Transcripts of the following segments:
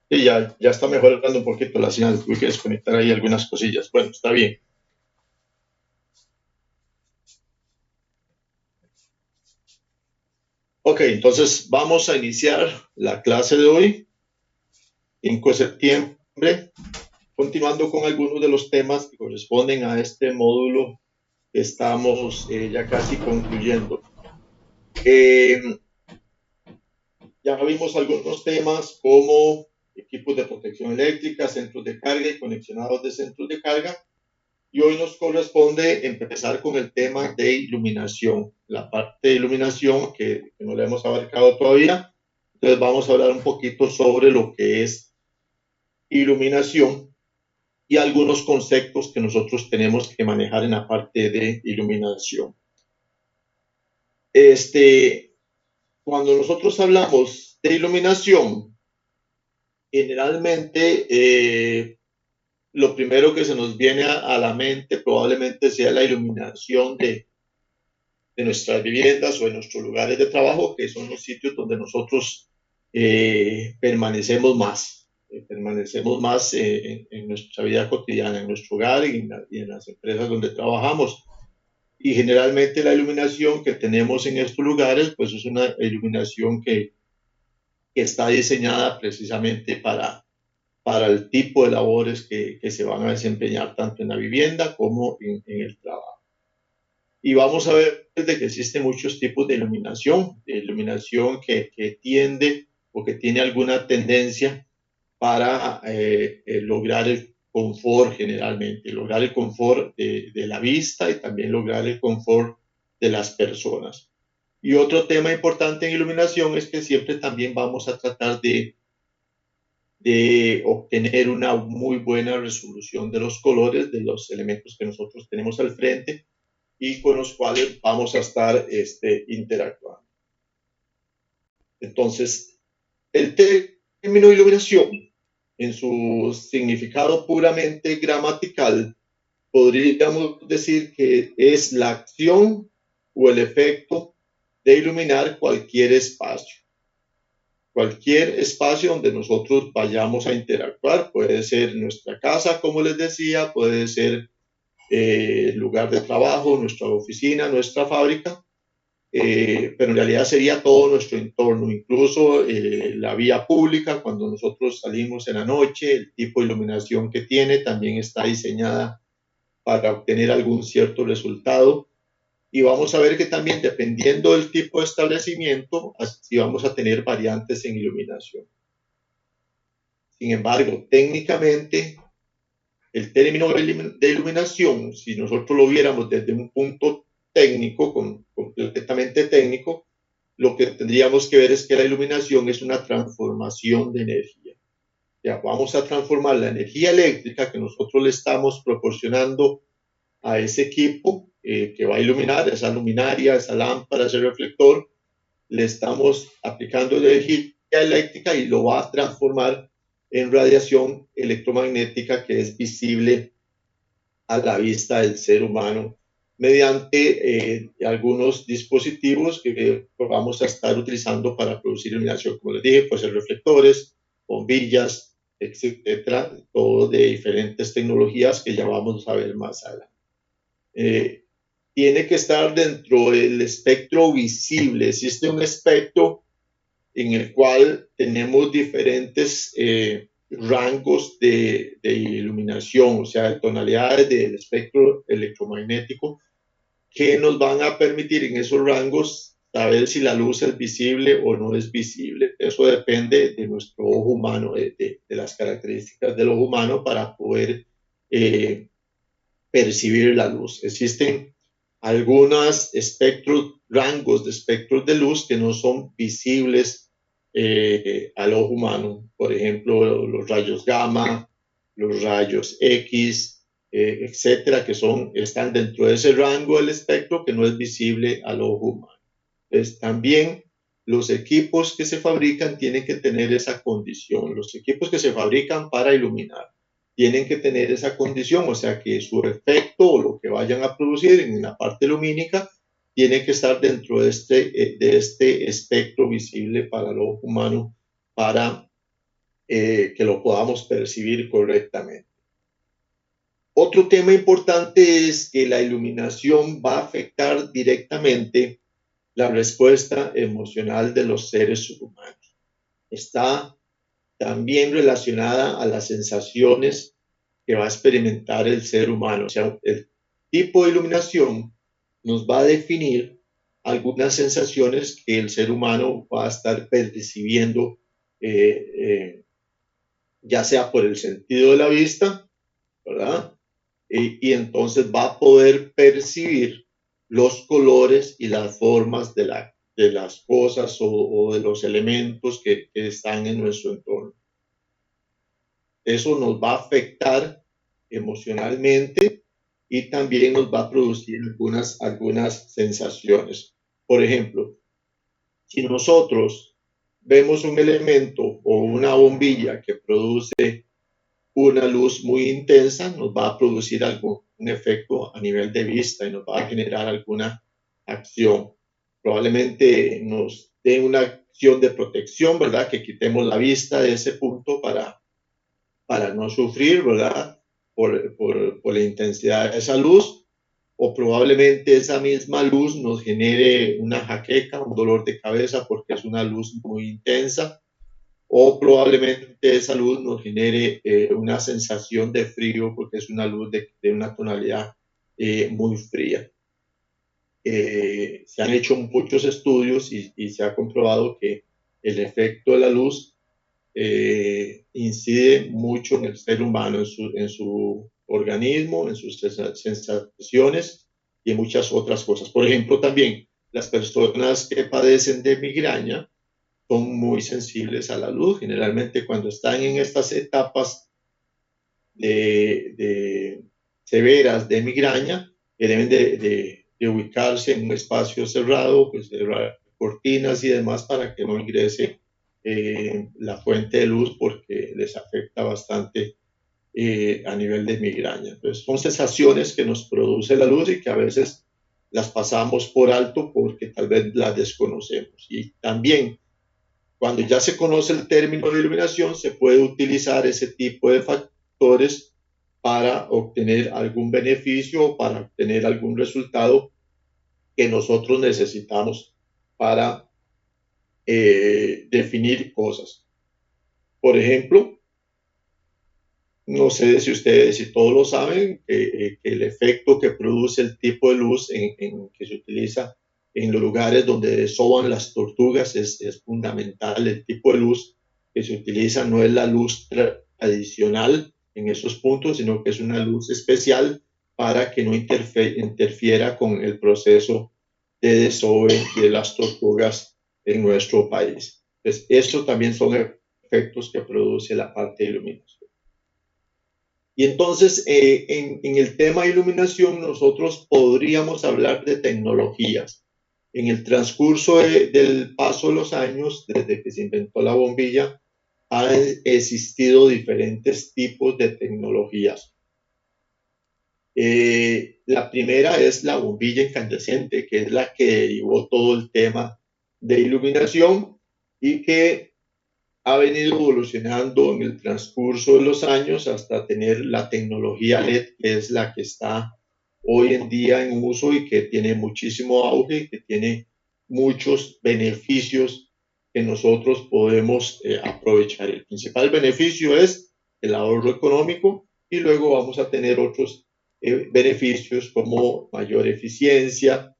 Sí, ya está mejorando un poquito la señal. Tuve que desconectar ahí algunas cosillas. Bueno, está bien. Ok, entonces vamos a iniciar la clase de hoy, 5 de septiembre, continuando con algunos de los temas que corresponden a este módulo que estamos ya casi concluyendo. Eh, ya vimos algunos temas como equipos de protección eléctrica, centros de carga y conexionados de centros de carga. Y hoy nos corresponde empezar con el tema de iluminación, la parte de iluminación que no la hemos abarcado todavía. Entonces vamos a hablar un poquito sobre lo que es iluminación y algunos conceptos que nosotros tenemos que manejar en la parte de iluminación. Cuando nosotros hablamos de iluminación, generalmente lo primero que se nos viene a la mente probablemente sea la iluminación de nuestras viviendas o de nuestros lugares de trabajo, que son los sitios donde nosotros permanecemos más en nuestra vida cotidiana, en nuestro hogar y en las empresas donde trabajamos. Y generalmente la iluminación que tenemos en estos lugares, pues es una iluminación que está diseñada precisamente para el tipo de labores que se van a desempeñar tanto en la vivienda como en el trabajo. Y vamos a ver de que existen muchos tipos de iluminación que tiende o que tiene alguna tendencia para lograr el confort generalmente, lograr el confort de la vista y también lograr el confort de las personas. Y otro tema importante en iluminación es que siempre también vamos a tratar de obtener una muy buena resolución de los colores de los elementos que nosotros tenemos al frente y con los cuales vamos a estar interactuando. Entonces, el término iluminación, en su significado puramente gramatical, podríamos decir que es la acción o el efecto de iluminar cualquier espacio. Cualquier espacio donde nosotros vayamos a interactuar, puede ser nuestra casa, como les decía, puede ser el lugar de trabajo, nuestra oficina, nuestra fábrica, pero en realidad sería todo nuestro entorno, incluso la vía pública, cuando nosotros salimos en la noche, el tipo de iluminación que tiene también está diseñada para obtener algún cierto resultado. Y vamos a ver que también dependiendo del tipo de establecimiento, así vamos a tener variantes en iluminación. Sin embargo, técnicamente, el término de iluminación, si nosotros lo viéramos desde un punto técnico, completamente técnico, lo que tendríamos que ver es que la iluminación es una transformación de energía. Ya, vamos a transformar la energía eléctrica que nosotros le estamos proporcionando a ese equipo que va a iluminar, esa luminaria, esa lámpara, ese reflector, le estamos aplicando energía eléctrica y lo va a transformar en radiación electromagnética que es visible a la vista del ser humano mediante algunos dispositivos que vamos a estar utilizando para producir iluminación. Como les dije, pues reflectores, bombillas, etcétera, todo de diferentes tecnologías que ya vamos a ver más adelante. Tiene que estar dentro del espectro visible. Existe un espectro en el cual tenemos diferentes rangos de iluminación, o sea, tonalidades del espectro electromagnético que nos van a permitir en esos rangos saber si la luz es visible o no es visible. Eso depende de nuestro ojo humano, de las características del ojo humano para poder percibir la luz. Existen algunos espectros, rangos de espectros de luz que no son visibles al ojo humano. Por ejemplo, los rayos gamma, los rayos X, etcétera, que están dentro de ese rango del espectro que no es visible al ojo humano. Entonces, también los equipos que se fabrican tienen que tener esa condición. Los equipos que se fabrican para iluminar tienen que tener esa condición, o sea que su efecto o lo que vayan a producir en la parte lumínica tiene que estar dentro de este espectro visible para el ojo humano para que lo podamos percibir correctamente. Otro tema importante es que la iluminación va a afectar directamente la respuesta emocional de los seres humanos. Está también relacionada a las sensaciones que va a experimentar el ser humano. O sea, el tipo de iluminación nos va a definir algunas sensaciones que el ser humano va a estar percibiendo, eh, eh, ya sea por el sentido de la vista, ¿verdad? Y entonces va a poder percibir los colores y las formas de las cosas o de los elementos que están en nuestro entorno. Eso nos va a afectar emocionalmente y también nos va a producir algunas sensaciones. Por ejemplo, si nosotros vemos un elemento o una bombilla que produce una luz muy intensa, nos va a producir un efecto a nivel de vista y nos va a generar alguna acción. Probablemente nos dé una acción de protección, ¿verdad? Que quitemos la vista de ese punto para no sufrir, ¿verdad? Por la intensidad de esa luz, o probablemente esa misma luz nos genere una jaqueca, un dolor de cabeza porque es una luz muy intensa, o probablemente esa luz nos genere una sensación de frío porque es una luz de una tonalidad muy fría. Se han hecho muchos estudios y se ha comprobado que el efecto de la luz incide mucho en el ser humano, en su organismo, en sus sensaciones y en muchas otras cosas. Por ejemplo, también las personas que padecen de migraña son muy sensibles a la luz. Generalmente cuando están en estas etapas de severas de migraña, que deben de ubicarse en un espacio cerrado, pues cerrar cortinas y demás para que no ingrese la fuente de luz porque les afecta bastante a nivel de migraña. Entonces, son sensaciones que nos produce la luz y que a veces las pasamos por alto porque tal vez las desconocemos. Y también, cuando ya se conoce el término de iluminación, se puede utilizar ese tipo de factores para obtener algún beneficio o para obtener algún resultado que nosotros necesitamos para definir cosas. Por ejemplo, no sé si ustedes, si todos lo saben, que el efecto que produce el tipo de luz que se utiliza en los lugares donde desovan las tortugas es fundamental. El tipo de luz que se utiliza no es la luz tradicional en esos puntos, sino que es una luz especial para que no interfiera con el proceso de desove de las tortugas en nuestro país. Entonces, eso también son efectos que produce la parte de iluminación. Y entonces, en el tema de iluminación, nosotros podríamos hablar de tecnologías. En el transcurso del paso de los años, desde que se inventó la bombilla, han existido diferentes tipos de tecnologías. La primera es la bombilla incandescente, que es la que derivó todo el tema de iluminación y que ha venido evolucionando en el transcurso de los años hasta tener la tecnología LED, que es la que está hoy en día en uso y que tiene muchísimo auge y que tiene muchos beneficios que nosotros podemos aprovechar. El principal beneficio es el ahorro económico y luego vamos a tener otros beneficios como mayor eficiencia,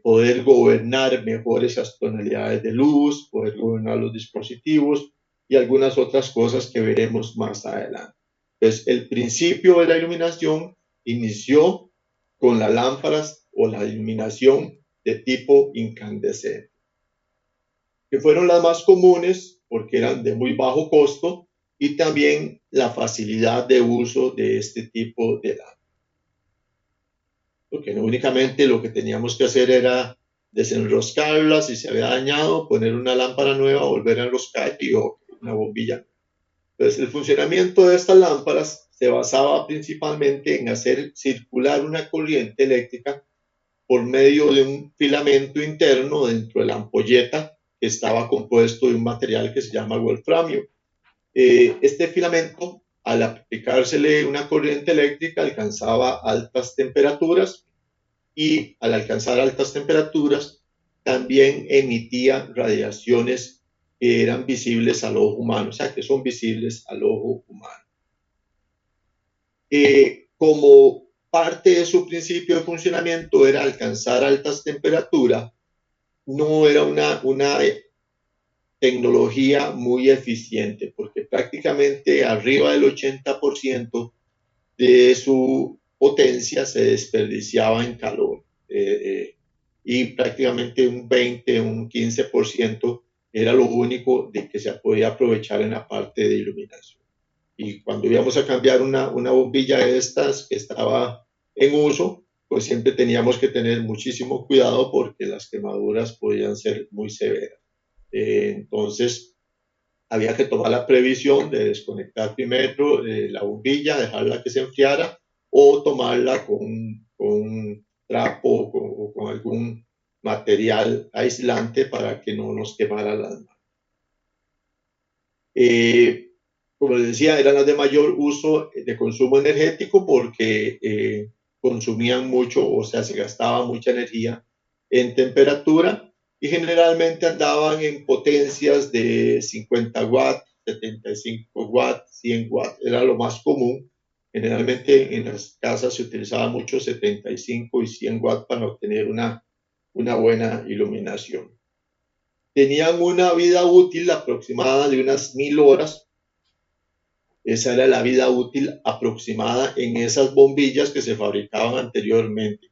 poder gobernar mejor esas tonalidades de luz, poder gobernar los dispositivos y algunas otras cosas que veremos más adelante. Entonces, el principio de la iluminación inició con las lámparas o la iluminación de tipo incandescente, que fueron las más comunes porque eran de muy bajo costo y también la facilidad de uso de este tipo de lámparas. Porque no únicamente lo que teníamos que hacer era desenroscarla, si se había dañado, poner una lámpara nueva, volver a enroscar y una bombilla. Entonces, el funcionamiento de estas lámparas se basaba principalmente en hacer circular una corriente eléctrica por medio de un filamento interno dentro de la ampolleta que estaba compuesto de un material que se llama wolframio. Este filamento, al aplicársele una corriente eléctrica, alcanzaba altas temperaturas y al alcanzar altas temperaturas también emitía radiaciones que eran visibles al ojo humano, o sea, que son visibles al ojo humano. Como parte de su principio de funcionamiento era alcanzar altas temperaturas, no era una tecnología muy eficiente, porque prácticamente arriba del 80% de su potencia se desperdiciaba en calor. Y prácticamente un 20, un 15% era lo único de que se podía aprovechar en la parte de iluminación. Y cuando íbamos a cambiar una bombilla de estas que estaba en uso, pues siempre teníamos que tener muchísimo cuidado porque las quemaduras podían ser muy severas. Entonces, había que tomar la previsión de desconectar primero la bombilla, dejarla que se enfriara o tomarla con un trapo o con algún material aislante para que no nos quemara las manos. Como les decía, eran las de mayor uso de consumo energético porque consumían mucho, o sea, se gastaba mucha energía en temperatura y generalmente andaban en potencias de 50 watts, 75 watts, 100 watts, era lo más común. Generalmente en las casas se utilizaba mucho 75 y 100 watts para obtener una buena iluminación. Tenían una vida útil aproximada de unas 1000 horas. Esa era la vida útil aproximada en esas bombillas que se fabricaban anteriormente.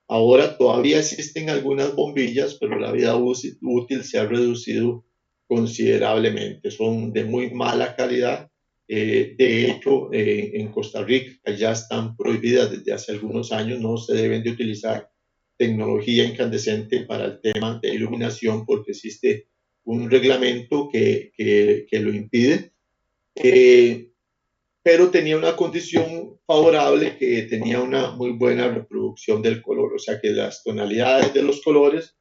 Ahora todavía existen algunas bombillas, pero la vida útil se ha reducido considerablemente. Son de muy mala calidad. De hecho, en Costa Rica ya están prohibidas desde hace algunos años. No se deben de utilizar tecnología incandescente para el tema de iluminación porque existe un reglamento que lo impide. Pero tenía una condición favorable que tenía una muy buena reproducción del color, o sea que las tonalidades de los colores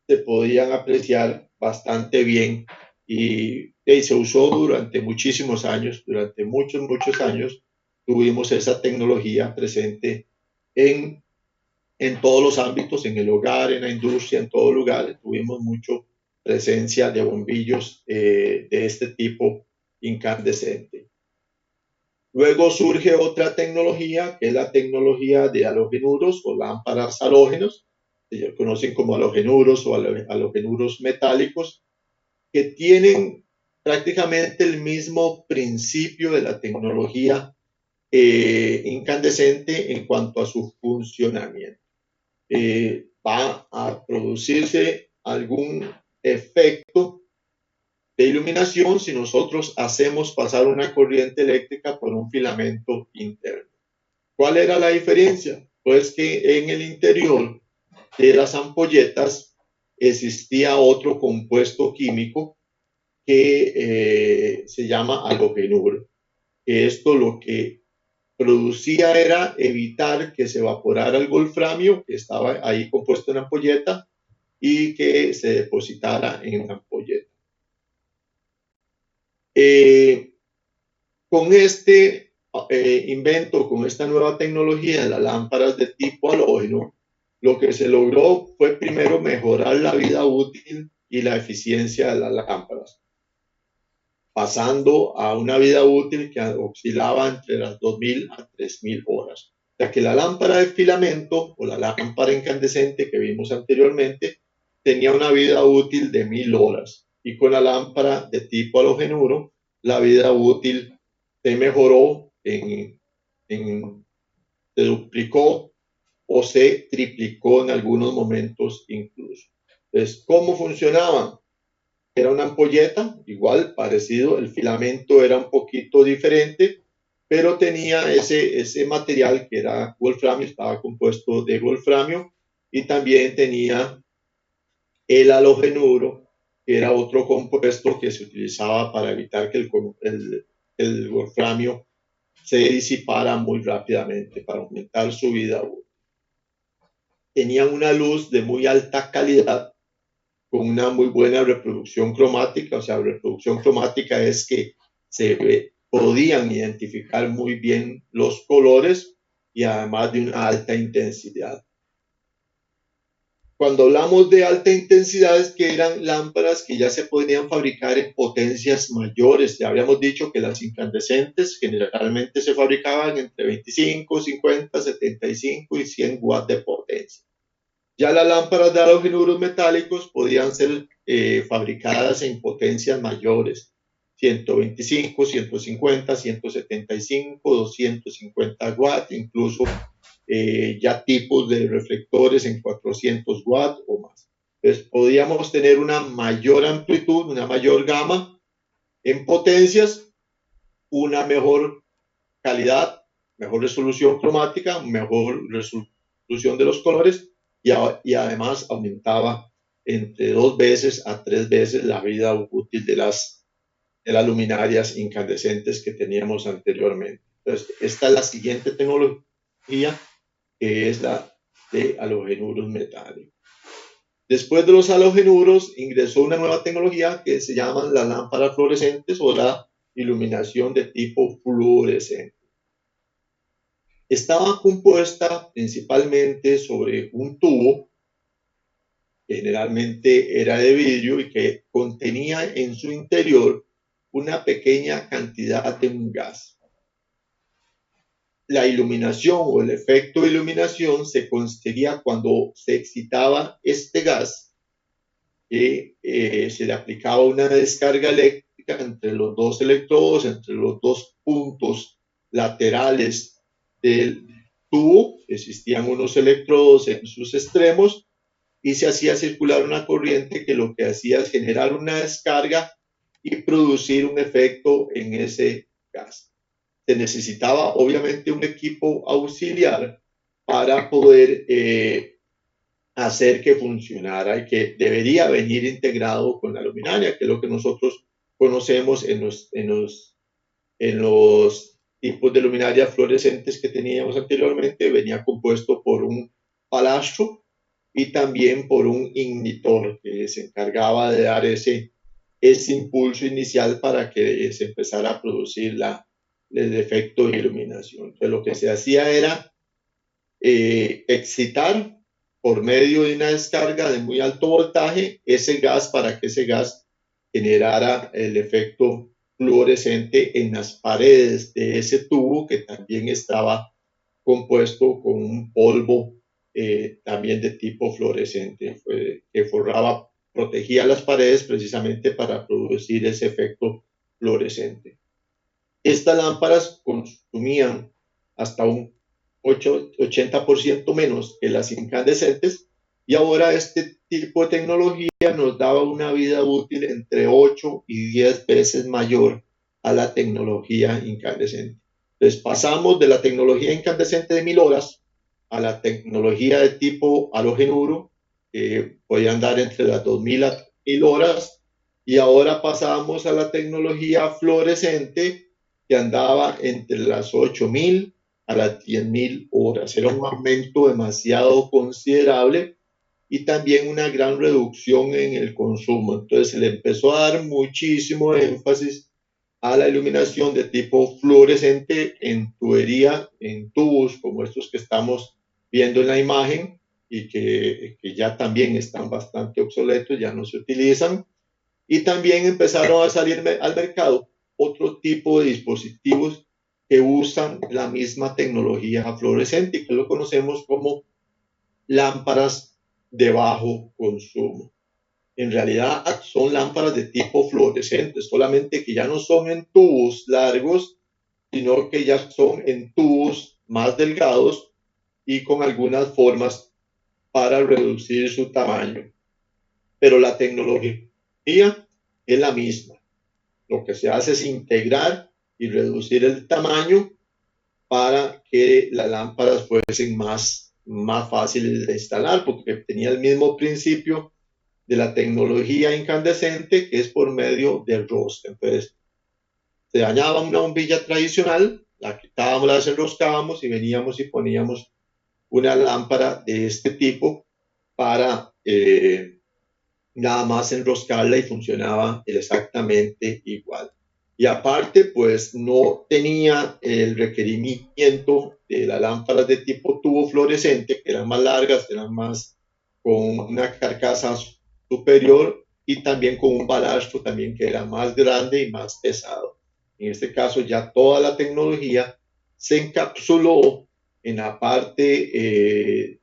se podían apreciar bastante bien y se usó durante muchísimos años, durante muchos años tuvimos esa tecnología presente en todos los ámbitos, en el hogar, en la industria, en todo lugar, tuvimos mucho presencia de bombillos de este tipo incandescente. Luego surge otra tecnología, que es la tecnología de halogenuros o lámparas halógenos, que se conocen como halogenuros o halogenuros metálicos, que tienen prácticamente el mismo principio de la tecnología incandescente en cuanto a su funcionamiento. Va a producirse algún efecto de iluminación si nosotros hacemos pasar una corriente eléctrica por un filamento interno. ¿Cuál era la diferencia? Pues que en el interior de las ampolletas existía otro compuesto químico que se llama halogenuro. Esto lo que producía era evitar que se evaporara el wolframio que estaba ahí compuesto en la ampolleta y que se depositara en la ampolleta. Con este invento, con esta nueva tecnología de las lámparas de tipo halógeno, lo que se logró fue primero mejorar la vida útil y la eficiencia de las lámparas, pasando a una vida útil que oscilaba entre las 2000 a 3000 horas. O sea que la lámpara de filamento o la lámpara incandescente que vimos anteriormente tenía una vida útil de 1000 horas y con la lámpara de tipo halogenuro la vida útil se mejoró, se duplicó o se triplicó en algunos momentos incluso. Entonces, ¿cómo funcionaban? Era una ampolleta, igual, parecido, el filamento era un poquito diferente, pero tenía ese material que era wolframio, estaba compuesto de wolframio y también tenía el halogenuro, que era otro compuesto que se utilizaba para evitar que el wolframio se disipara muy rápidamente, para aumentar su vida útil. Tenían una luz de muy alta calidad, con una muy buena reproducción cromática, o sea, reproducción cromática es que podían identificar muy bien los colores y además de una alta intensidad. Cuando hablamos de alta intensidad es que eran lámparas que ya se podían fabricar en potencias mayores. Ya habíamos dicho que las incandescentes generalmente se fabricaban entre 25, 50, 75 y 100 watts de potencia. Ya las lámparas de halogenuros metálicos podían ser fabricadas en potencias mayores, 125, 150, 175, 250 watts, incluso ya tipos de reflectores en 400 watts o más. Entonces podíamos tener una mayor amplitud, una mayor gama en potencias, una mejor calidad, mejor resolución cromática, mejor resolución de los colores y además aumentaba entre 2 veces a 3 veces la vida útil de las luminarias incandescentes que teníamos anteriormente. Entonces, esta es la siguiente tecnología, que es la de halogenuros metálicos. Después de los halogenuros ingresó una nueva tecnología que se llama las lámparas fluorescentes o la iluminación de tipo fluorescente. Estaba compuesta principalmente sobre un tubo, que generalmente era de vidrio y que contenía en su interior una pequeña cantidad de un gas. La iluminación o el efecto de iluminación se conseguía cuando se excitaba este gas, que se le aplicaba una descarga eléctrica entre los dos electrodos, entre los dos puntos laterales del tubo. Existían unos electrodos en sus extremos y se hacía circular una corriente que lo que hacía es generar una descarga y producir un efecto en ese gas. Se necesitaba obviamente un equipo auxiliar para poder hacer que funcionara y que debería venir integrado con la luminaria, que es lo que nosotros conocemos en los tipos de luminarias fluorescentes que teníamos anteriormente. Venía compuesto por un palastro y también por un ignitor que se encargaba de dar ese impulso inicial para que se empezara a producir el efecto de iluminación. Entonces, lo que se hacía era excitar por medio de una descarga de muy alto voltaje ese gas para que ese gas generara el efecto fluorescente en las paredes de ese tubo, que también estaba compuesto con un polvo también de tipo fluorescente, que forraba, protegía las paredes precisamente para producir ese efecto fluorescente. Estas lámparas consumían hasta un 80% menos que las incandescentes, y ahora este tipo de tecnología nos daba una vida útil entre 8 y 10 veces mayor a la tecnología incandescente. Entonces pasamos de la tecnología incandescente de 1000 horas a la tecnología de tipo halogenuro, que podía andar entre las 2000 a 1000 horas, y ahora pasamos a la tecnología fluorescente, que andaba entre las 8000 a las 10.000 horas. Era un aumento demasiado considerable y también una gran reducción en el consumo. Entonces se le empezó a dar muchísimo énfasis a la iluminación de tipo fluorescente en tubería, en tubos como estos que estamos viendo en la imagen y que ya también están bastante obsoletos, ya no se utilizan. Y también empezaron a salir al mercado otro tipo de dispositivos que usan la misma tecnología fluorescente, que lo conocemos como lámparas de bajo consumo. En realidad son lámparas de tipo fluorescente, solamente que ya no son en tubos largos, sino que ya son en tubos más delgados y con algunas formas para reducir su tamaño. Pero la tecnología es la misma. Lo que se hace es integrar y reducir el tamaño para que las lámparas fuesen más fáciles de instalar, porque tenía el mismo principio de la tecnología incandescente, que es por medio del rosca. Entonces, se dañaba una bombilla tradicional, la quitábamos, la desenroscábamos y veníamos y poníamos una lámpara de este tipo para nada más enroscarla, y funcionaba exactamente igual. Y aparte, pues no tenía el requerimiento de las lámparas de tipo tubo fluorescente, que eran más largas, que eran más con una carcasa superior y también con un balastro también que era más grande y más pesado. En este caso ya toda la tecnología se encapsuló en la parte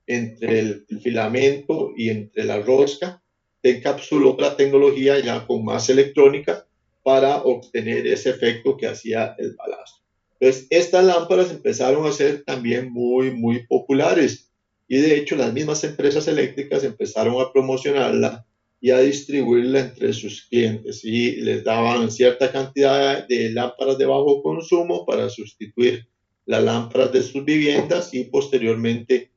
entre el filamento y entre la rosca, se encapsuló la tecnología ya con más electrónica para obtener ese efecto que hacía el balastro. Entonces, estas lámparas empezaron a ser también muy populares y de hecho las mismas empresas eléctricas empezaron a promocionarla y a distribuirla entre sus clientes y les daban cierta cantidad de lámparas de bajo consumo para sustituir las lámparas de sus viviendas y posteriormente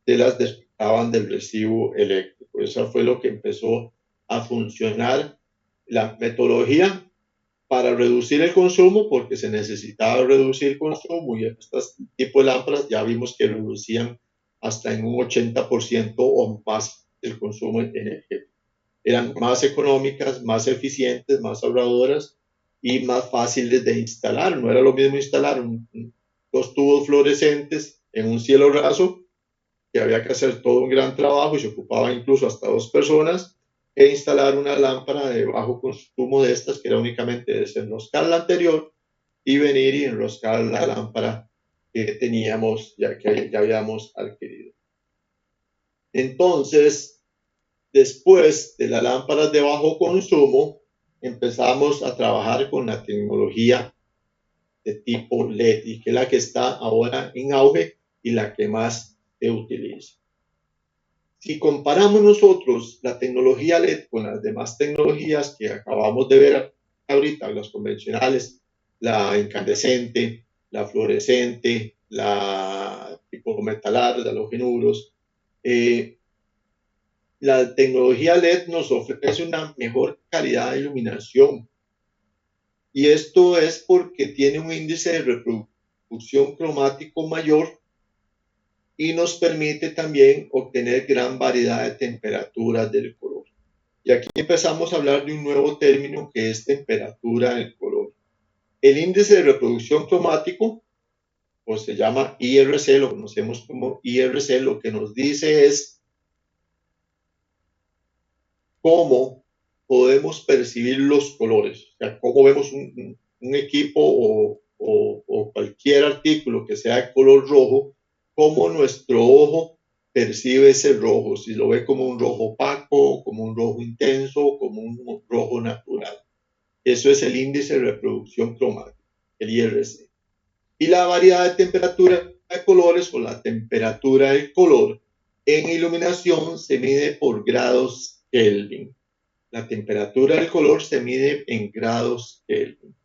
se las descontaban del recibo eléctrico. Eso fue lo que empezó a funcionar la metodología para reducir el consumo, porque se necesitaba reducir el consumo y estos tipos de lámparas ya vimos que reducían hasta en un 80% o más el consumo energético. Eran más económicas, más eficientes, más ahorradoras y más fáciles de instalar. No era lo mismo instalar dos tubos fluorescentes en un cielo raso, que había que hacer todo un gran trabajo y se ocupaba incluso hasta dos personas, e instalar una lámpara de bajo consumo de estas, que era únicamente desenroscar la anterior y venir y enroscar la lámpara que teníamos, ya que ya habíamos adquirido. Entonces, después de las lámparas de bajo consumo, empezamos a trabajar con la tecnología de tipo LED, y que es la que está ahora en auge y la que más se utiliza. Si comparamos nosotros la tecnología LED con las demás tecnologías que acabamos de ver ahorita, las convencionales, la incandescente, la fluorescente, la tipo metalar, de halogenuros, la tecnología LED nos ofrece una mejor calidad de iluminación. Y esto es porque tiene un índice de reproducción cromático mayor y nos permite también obtener gran variedad de temperaturas del color. Y aquí empezamos a hablar de un nuevo término que es temperatura del color. El índice de reproducción cromático, pues se llama IRC, lo conocemos como IRC, lo que nos dice es cómo podemos percibir los colores, o sea, cómo vemos un equipo o cualquier artículo que sea de color rojo, cómo nuestro ojo percibe ese rojo, si lo ve como un rojo opaco, como un rojo intenso, como un rojo natural. Eso es el índice de reproducción cromática, el IRC. Y la variedad de temperatura de colores o la temperatura del color en iluminación se mide por grados Kelvin. La temperatura del color se mide en grados Kelvin.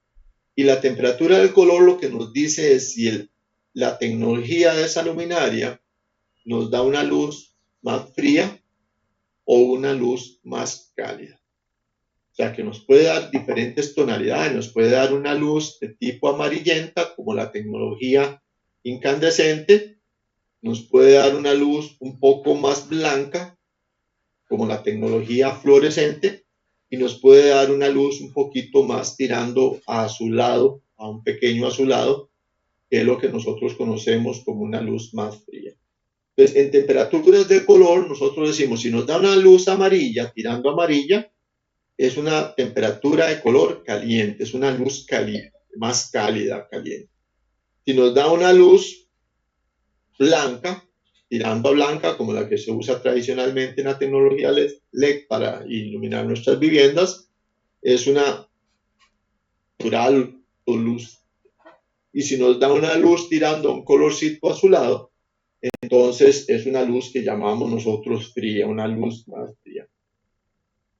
Y la temperatura del color lo que nos dice es si la tecnología de esa luminaria nos da una luz más fría o una luz más cálida. O sea, que nos puede dar diferentes tonalidades, nos puede dar una luz de tipo amarillenta, como la tecnología incandescente, nos puede dar una luz un poco más blanca, como la tecnología fluorescente, y nos puede dar una luz un poquito más tirando a azulado, a un pequeño azulado, que es lo que nosotros conocemos como una luz más fría. Entonces, en temperaturas de color, nosotros decimos, si nos da una luz amarilla, tirando amarilla, es una temperatura de color caliente, es una luz caliente, más cálida, caliente. Si nos da una luz blanca, tirando a blanca, como la que se usa tradicionalmente en la tecnología LED para iluminar nuestras viviendas, es una natural o luz. Y si nos da una luz tirando a un colorcito azulado, entonces es una luz que llamamos nosotros fría, una luz más fría.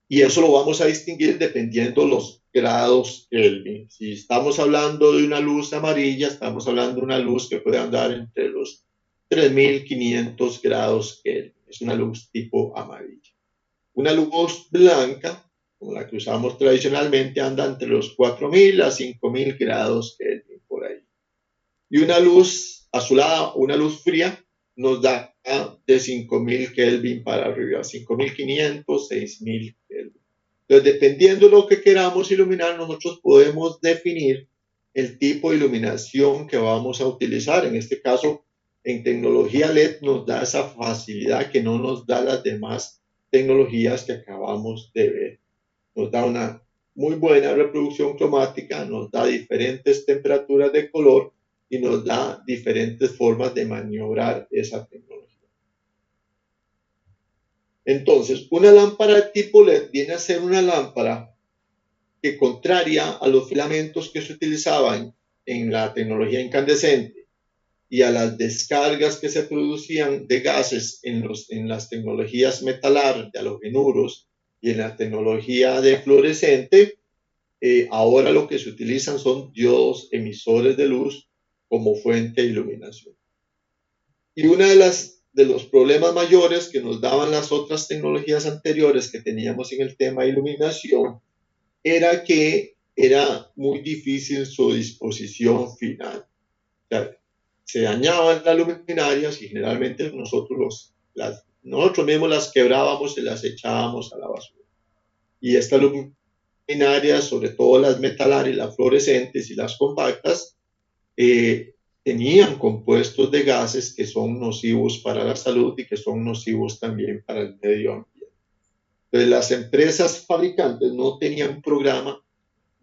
Y eso lo vamos a distinguir dependiendo los grados Kelvin. Si estamos hablando de una luz amarilla, estamos hablando de una luz que puede andar entre los 3500 grados Kelvin. Es una luz tipo amarilla. Una luz blanca, como la que usamos tradicionalmente, anda entre los 4000 a 5000 grados Kelvin, por ahí. Y una luz azulada, una luz fría, nos da de 5000 Kelvin para arriba, 5500, 6000 Kelvin. Entonces, dependiendo de lo que queramos iluminar, nosotros podemos definir el tipo de iluminación que vamos a utilizar. En este caso, en tecnología LED nos da esa facilidad que no nos da las demás tecnologías que acabamos de ver. Nos da una muy buena reproducción cromática, nos da diferentes temperaturas de color y nos da diferentes formas de maniobrar esa tecnología. Entonces, una lámpara tipo LED viene a ser una lámpara que, contraria a los filamentos que se utilizaban en la tecnología incandescente y a las descargas que se producían de gases en las tecnologías metalar, de halogenuros y en la tecnología de fluorescente, ahora lo que se utilizan son diodos emisores de luz como fuente de iluminación. Y uno de los problemas mayores que nos daban las otras tecnologías anteriores que teníamos en el tema de iluminación era que era muy difícil su disposición final. O sea, se dañaban las luminarias y generalmente nosotros mismos las quebrábamos y las echábamos a la basura. Y estas luminarias, sobre todo las metalares, las fluorescentes y las compactas, tenían compuestos de gases que son nocivos para la salud y que son nocivos también para el medio ambiente. Entonces, las empresas fabricantes no tenían un programa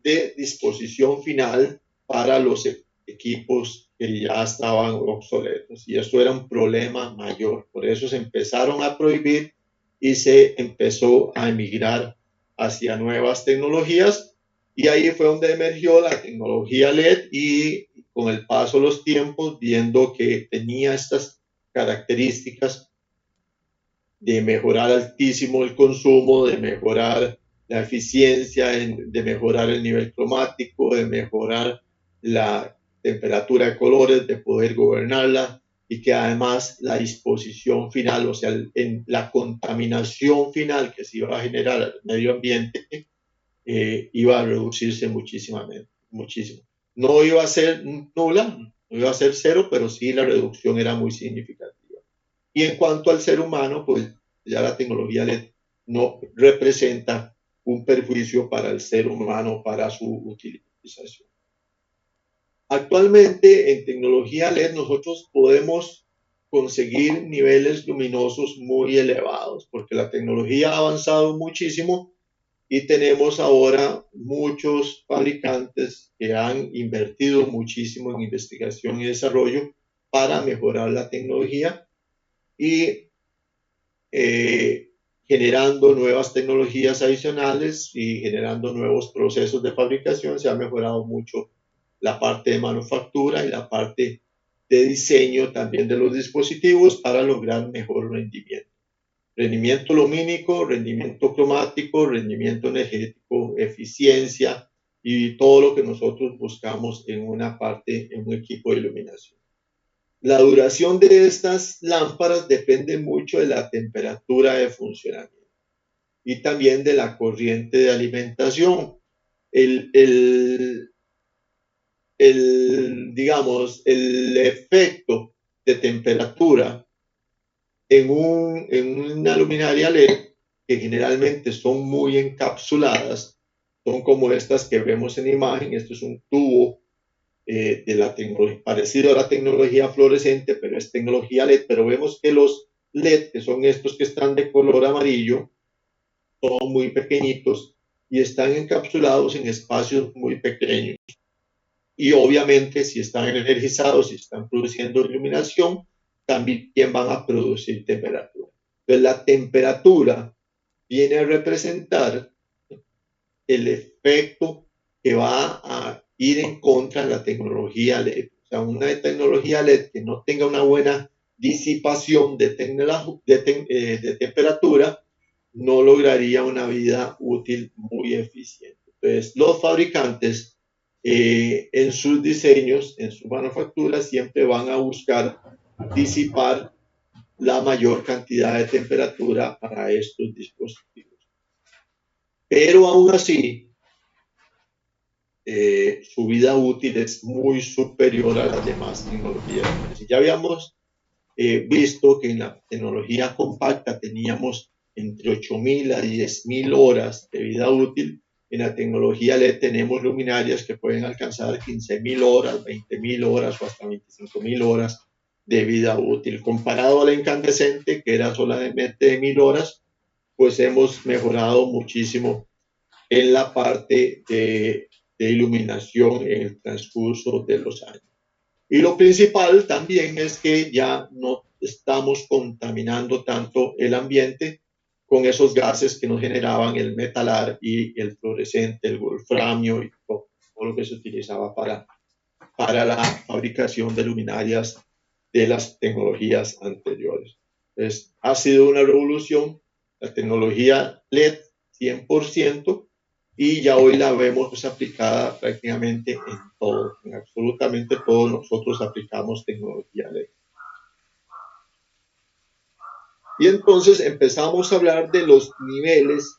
de disposición final para los equipos que ya estaban obsoletos, y eso era un problema mayor. Por eso se empezaron a prohibir y se empezó a emigrar hacia nuevas tecnologías, y ahí fue donde emergió la tecnología LED, y con el paso de los tiempos, viendo que tenía estas características de mejorar altísimo el consumo, de mejorar la eficiencia, de mejorar el nivel cromático, de mejorar la temperatura de colores, de poder gobernarla, y que además la disposición final, o sea, en la contaminación final que se iba a generar al medio ambiente, iba a reducirse muchísimo. No iba a ser nula, no iba a ser cero, pero sí la reducción era muy significativa. Y en cuanto al ser humano, pues ya la tecnología LED no representa un perjuicio para el ser humano, para su utilización. Actualmente en tecnología LED nosotros podemos conseguir niveles luminosos muy elevados, porque la tecnología ha avanzado muchísimo y tenemos ahora muchos fabricantes que han invertido muchísimo en investigación y desarrollo para mejorar la tecnología y generando nuevas tecnologías adicionales y generando nuevos procesos de fabricación. Se ha mejorado mucho la parte de manufactura y la parte de diseño también de los dispositivos para lograr mejor rendimiento. Rendimiento lumínico, rendimiento cromático, rendimiento energético, eficiencia y todo lo que nosotros buscamos en una parte, en un equipo de iluminación. La duración de estas lámparas depende mucho de la temperatura de funcionamiento y también de la corriente de alimentación. Digamos, el efecto de temperatura en una luminaria LED, que generalmente son muy encapsuladas, son como estas que vemos en imagen. Esto es un tubo de la tecnología, parecido a la tecnología fluorescente, pero es tecnología LED. Pero vemos que los LED, que son estos que están de color amarillo, son muy pequeñitos y están encapsulados en espacios muy pequeños. Y obviamente, si están energizados, si están produciendo iluminación, también van a producir temperatura. Entonces, la temperatura viene a representar el efecto que va a ir en contra de la tecnología LED. O sea, una tecnología LED que no tenga una buena disipación de temperatura no lograría una vida útil muy eficiente. Entonces, los fabricantes en sus diseños, en su manufactura, siempre van a buscar disipar la mayor cantidad de temperatura para estos dispositivos. Pero aún así, su vida útil es muy superior a las demás tecnologías. Ya habíamos visto que en la tecnología compacta teníamos entre 8.000 a 10.000 horas de vida útil. En la tecnología LED tenemos luminarias que pueden alcanzar 15.000 horas, 20.000 horas o hasta 25.000 horas de vida útil. Comparado a la incandescente, que era solamente de 1.000 horas, pues hemos mejorado muchísimo en la parte de iluminación en el transcurso de los años. Y lo principal también es que ya no estamos contaminando tanto el ambiente con esos gases que nos generaban el metalar y el fluorescente, el wolframio y todo lo que se utilizaba para la fabricación de luminarias de las tecnologías anteriores. Entonces, ha sido una revolución, la tecnología LED 100%, y ya hoy la vemos aplicada prácticamente en todo, en absolutamente todo nosotros aplicamos tecnología LED. Y entonces empezamos a hablar de los niveles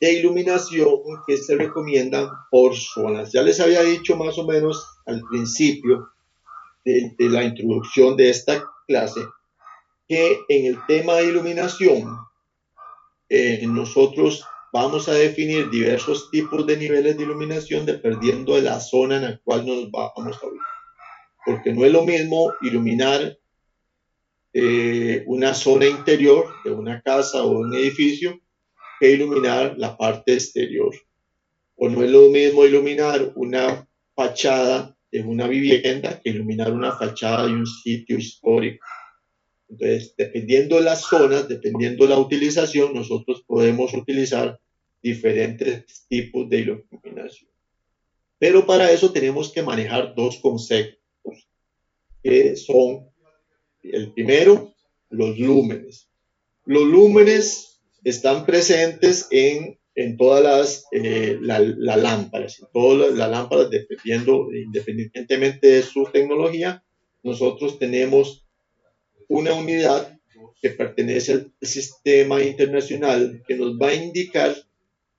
de iluminación que se recomiendan por zonas. Ya les había dicho más o menos al principio de la introducción de esta clase que en el tema de iluminación nosotros vamos a definir diversos tipos de niveles de iluminación dependiendo de la zona en la cual nos vamos a ubicar. Porque no es lo mismo iluminar una zona interior de una casa o un edificio que iluminar la parte exterior. O no es lo mismo iluminar una fachada de una vivienda que iluminar una fachada de un sitio histórico. Entonces, dependiendo de las zonas, dependiendo de la utilización, nosotros podemos utilizar diferentes tipos de iluminación. Pero para eso tenemos que manejar dos conceptos, que son, el primero, los lúmenes. Los lúmenes están presentes en todas las lámparas, en todas las lámparas, independientemente de su tecnología. Nosotros tenemos una unidad que pertenece al sistema internacional que nos va a indicar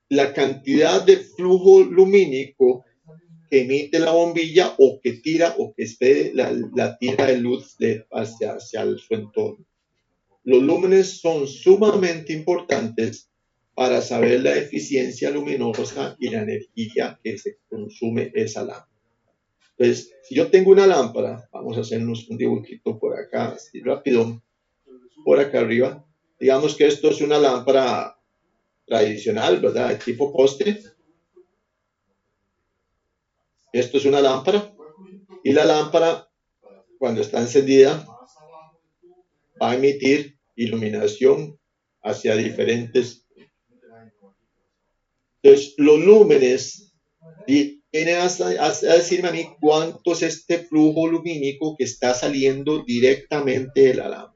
la cantidad de flujo lumínico que emite la bombilla o que tira o que expede la tira de luz hacia su entorno. Los lúmenes son sumamente importantes para saber la eficiencia luminosa y la energía que se consume esa lámpara. Entonces, si yo tengo una lámpara, vamos a hacernos un dibujito por acá, así rápido, por acá arriba. Digamos que esto es una lámpara tradicional, ¿verdad? De tipo poste. Esto es una lámpara. Y la lámpara, cuando está encendida, va a emitir iluminación hacia diferentes. Entonces, los lúmenes vienen a decirme a mí cuánto es este flujo lumínico que está saliendo directamente de la lámpara.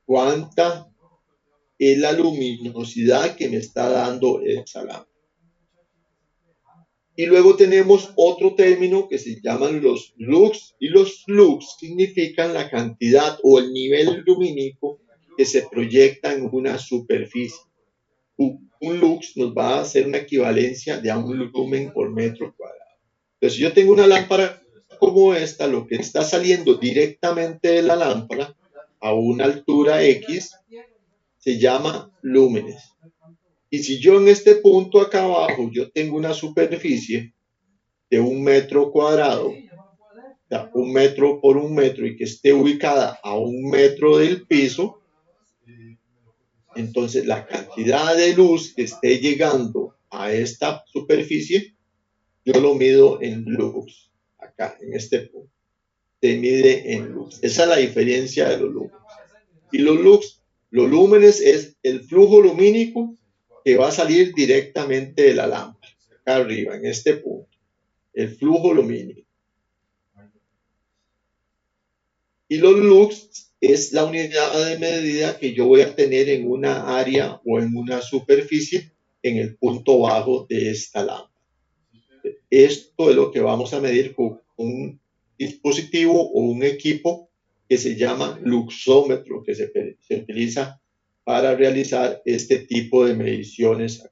Cuánta es la luminosidad que me está dando esa lámpara. Y luego tenemos otro término que se llaman los lux, y los lux significan la cantidad o el nivel lumínico que se proyecta en una superficie. Un lux nos va a hacer una equivalencia de a un lumen por metro cuadrado. Entonces, si yo tengo una lámpara como esta, lo que está saliendo directamente de la lámpara a una altura X se llama lúmenes. Y si yo en este punto acá abajo yo tengo una superficie de 1 metro cuadrado, o sea, 1 metro por 1 metro, y que esté ubicada a 1 metro del piso, entonces la cantidad de luz que esté llegando a esta superficie, yo lo mido en lux, acá en este punto, se mide en lux. Esa es la diferencia de los lúmenes. Y los lux, los lúmenes es el flujo lumínico que va a salir directamente de la lámpara, acá arriba, en este punto, el flujo lumínico. Y los lux es la unidad de medida que yo voy a tener en una área o en una superficie en el punto bajo de esta lámpara. Esto es lo que vamos a medir con un dispositivo o un equipo que se llama luxómetro, que se utiliza para realizar este tipo de mediciones.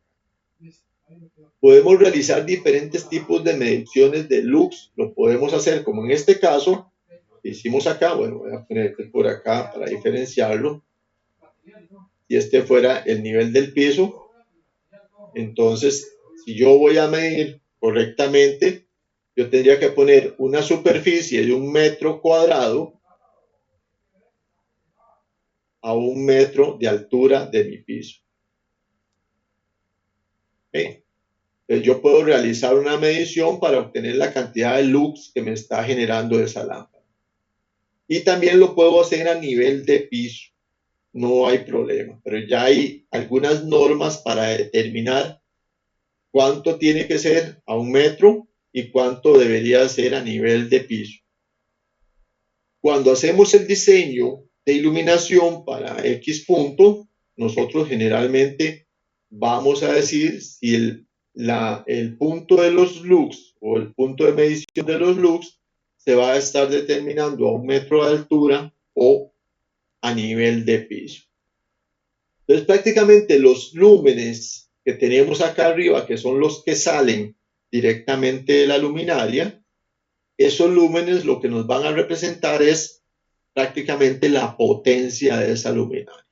Podemos realizar diferentes tipos de mediciones de lux. Lo podemos hacer como en este caso que hicimos acá. Bueno, voy a poner por acá para diferenciarlo. si este fuera el nivel del piso. Entonces, si yo voy a medir correctamente, yo tendría que poner una superficie de 1 metro cuadrado a 1 metro de altura de mi piso. ¿Okay? Entonces yo puedo realizar una medición para obtener la cantidad de lux que me está generando esa lámpara. Y también lo puedo hacer a nivel de piso, no hay problema, pero ya hay algunas normas para determinar cuánto tiene que ser a 1 metro y cuánto debería ser a nivel de piso. Cuando hacemos el diseño de iluminación para X punto, nosotros generalmente vamos a decir si el punto de los lux o el punto de medición de los lux se va a estar determinando a 1 metro de altura o a nivel de piso. Entonces prácticamente los lúmenes que tenemos acá arriba, que son los que salen directamente de la luminaria, esos lúmenes lo que nos van a representar es prácticamente la potencia de esa luminaria.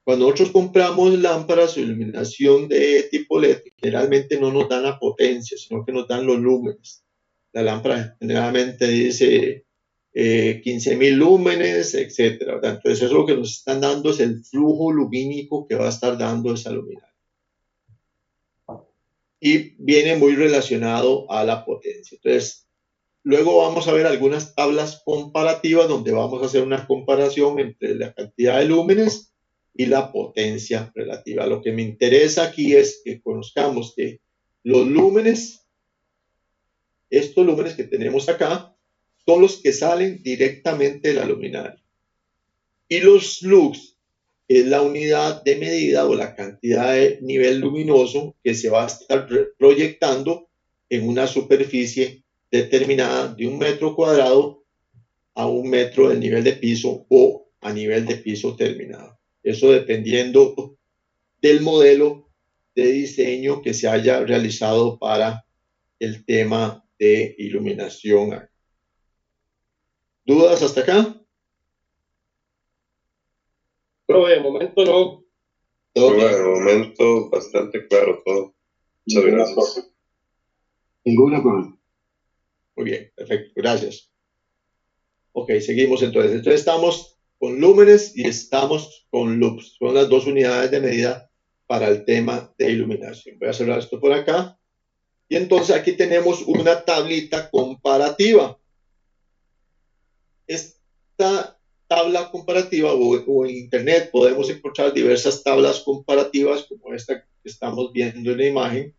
Cuando nosotros compramos lámparas o iluminación de tipo LED, generalmente no nos dan la potencia, sino que nos dan los lúmenes. La lámpara generalmente dice 15.000 lúmenes, etc. Entonces eso lo que nos están dando es el flujo lumínico que va a estar dando esa luminaria. Y viene muy relacionado a la potencia. Entonces, luego vamos a ver algunas tablas comparativas donde vamos a hacer una comparación entre la cantidad de lúmenes y la potencia relativa. Lo que me interesa aquí es que conozcamos que los lúmenes, estos lúmenes que tenemos acá, son los que salen directamente de la luminaria. Y los lux es la unidad de medida o la cantidad de nivel luminoso que se va a estar proyectando en una superficie determinada de 1 metro cuadrado a 1 metro del nivel de piso o a nivel de piso terminado. Eso dependiendo del modelo de diseño que se haya realizado para el tema de iluminación. ¿Dudas hasta acá? No, de momento no. No, de momento bastante claro todo. Muchas gracias. Ninguna problema. Muy bien, perfecto, gracias. Ok, seguimos entonces. Entonces estamos con lúmenes y estamos con lux. Son las dos unidades de medida para el tema de iluminación. Voy a cerrar esto por acá. Y entonces aquí tenemos una tablita comparativa. Esta tabla comparativa o en internet podemos encontrar diversas tablas comparativas como esta que estamos viendo en la imagen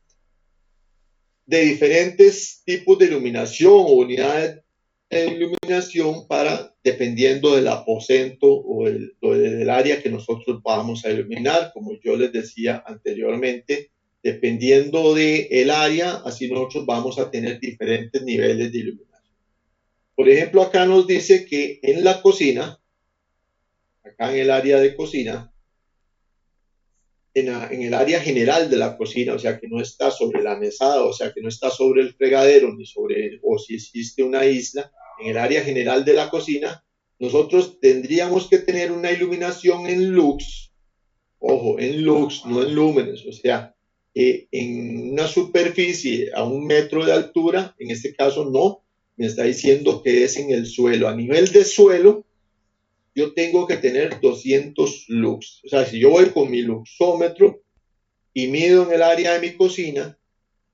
de diferentes tipos de iluminación o unidades de iluminación para dependiendo del aposento o del área que nosotros vamos a iluminar, como yo les decía anteriormente, dependiendo del área, así nosotros vamos a tener diferentes niveles de iluminación. Por ejemplo, acá nos dice que en la cocina, acá en el área de cocina, en el área general de la cocina, o sea, que no está sobre la mesada, o sea, que no está sobre el fregadero, ni sobre, o si existe una isla, en el área general de la cocina, nosotros tendríamos que tener una iluminación en lux, ojo, en lux, no en lúmenes, o sea, en una superficie a 1 metro de altura, en este caso no, me está diciendo que es en el suelo, a nivel de suelo, yo tengo que tener 200 lux. O sea, si yo voy con mi luxómetro y mido en el área de mi cocina,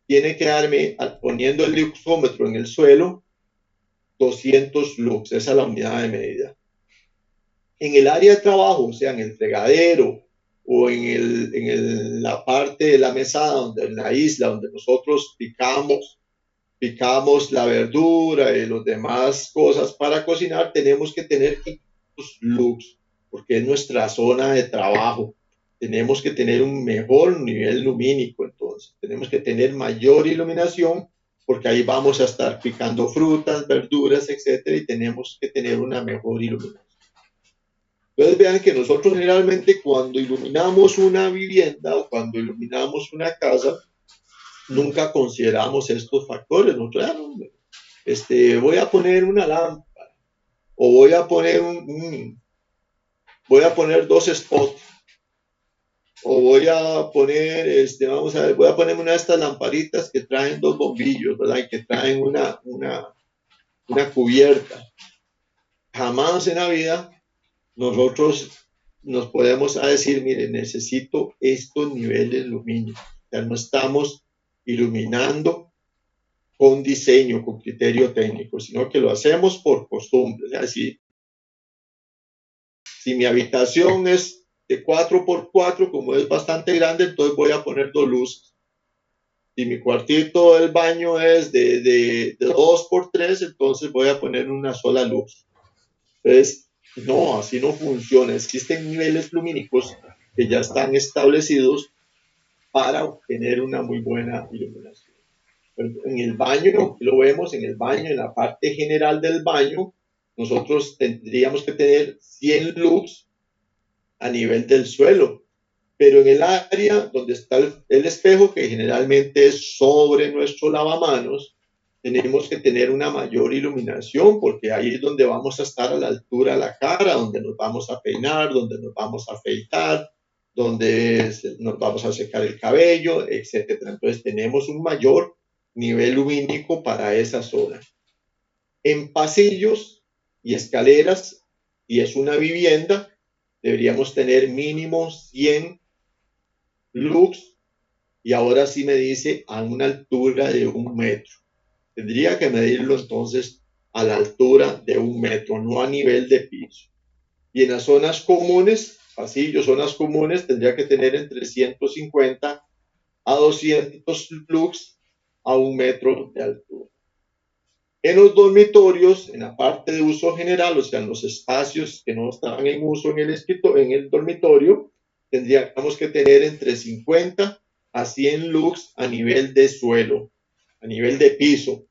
tiene que darme, poniendo el luxómetro en el suelo, 200 lux. Esa es la unidad de medida. En el área de trabajo, o sea, en el fregadero o en la parte de la mesada, donde, en la isla donde nosotros picamos la verdura y las demás cosas para cocinar, tenemos que tener lux, porque es nuestra zona de trabajo. Tenemos que tener un mejor nivel lumínico, entonces tenemos que tener mayor iluminación, porque ahí vamos a estar picando frutas, verduras, etcétera, y tenemos que tener una mejor iluminación. Entonces vean que nosotros generalmente cuando iluminamos una vivienda o cuando iluminamos una casa, nunca consideramos estos factores. Nosotros, voy a poner una lámpara o voy a poner 2 spots o voy a poner, vamos a ver, voy a ponerme una de estas lamparitas que traen dos bombillos, ¿verdad? Y que traen una cubierta. Jamás en la vida nosotros nos podemos decir, mire, necesito estos niveles lumínicos. O sea, no estamos iluminando con diseño, con criterio técnico, sino que lo hacemos por costumbre. O sea, si mi habitación es de 4x4, como es bastante grande, entonces voy a poner dos luces. Si mi cuartito, el baño es de 2x3, entonces voy a poner una sola luz. Entonces, no, así no funciona. Existen niveles lumínicos que ya están establecidos para obtener una muy buena iluminación. En el baño, lo vemos en el baño, en la parte general del baño, nosotros tendríamos que tener 100 lux a nivel del suelo, pero en el área donde está el espejo, que generalmente es sobre nuestro lavamanos, tenemos que tener una mayor iluminación, porque ahí es donde vamos a estar a la altura de la cara, donde nos vamos a peinar, donde nos vamos a afeitar, donde nos vamos a secar el cabello, etcétera. Entonces tenemos un mayor nivel lumínico para esa zona. En pasillos y escaleras, y es una vivienda, deberíamos tener mínimo 100 lux, y ahora sí me dice a una altura de 1 metro. Tendría que medirlo entonces a la altura de 1 metro, no a nivel de piso. Y en las zonas comunes, pasillos, zonas comunes, tendría que tener entre 150 a 200 lux a 1 metro de altura. En los dormitorios, en la parte de uso general, o sea, en los espacios que no están en uso en el dormitorio, tendríamos que tener entre 50 a 100 lux a nivel de suelo, a nivel de piso.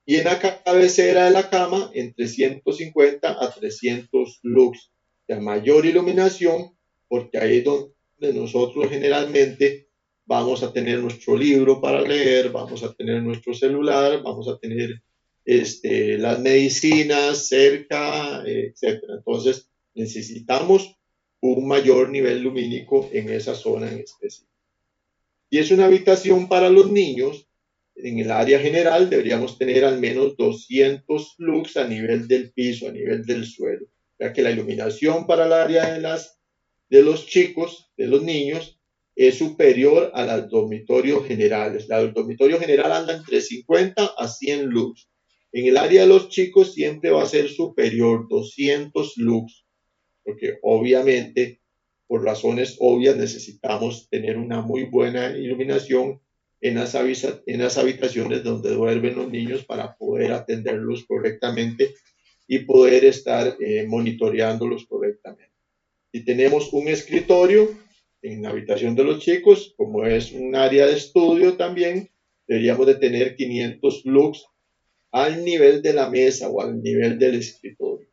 Y en la cabecera de la cama, entre 150 a 300 lux. O sea, mayor iluminación, porque ahí es donde nosotros generalmente vamos a tener nuestro libro para leer, vamos a tener nuestro celular, vamos a tener las medicinas cerca, etcétera. Entonces, necesitamos un mayor nivel lumínico en esa zona en específico. Y es una habitación para los niños. En el área general deberíamos tener al menos 200 lux a nivel del piso, a nivel del suelo, ya que la iluminación para el área de los chicos, de los niños, es superior a los dormitorios generales. El dormitorio general anda entre 50 a 100 lux. En el área de los chicos siempre va a ser superior, 200 lux, porque obviamente, por razones obvias, necesitamos tener una muy buena iluminación en las habitaciones donde duermen los niños para poder atenderlos correctamente y poder estar monitoreándolos correctamente. Si tenemos un escritorio en la habitación de los chicos, como es un área de estudio también, deberíamos de tener 500 lux al nivel de la mesa o al nivel del escritorio.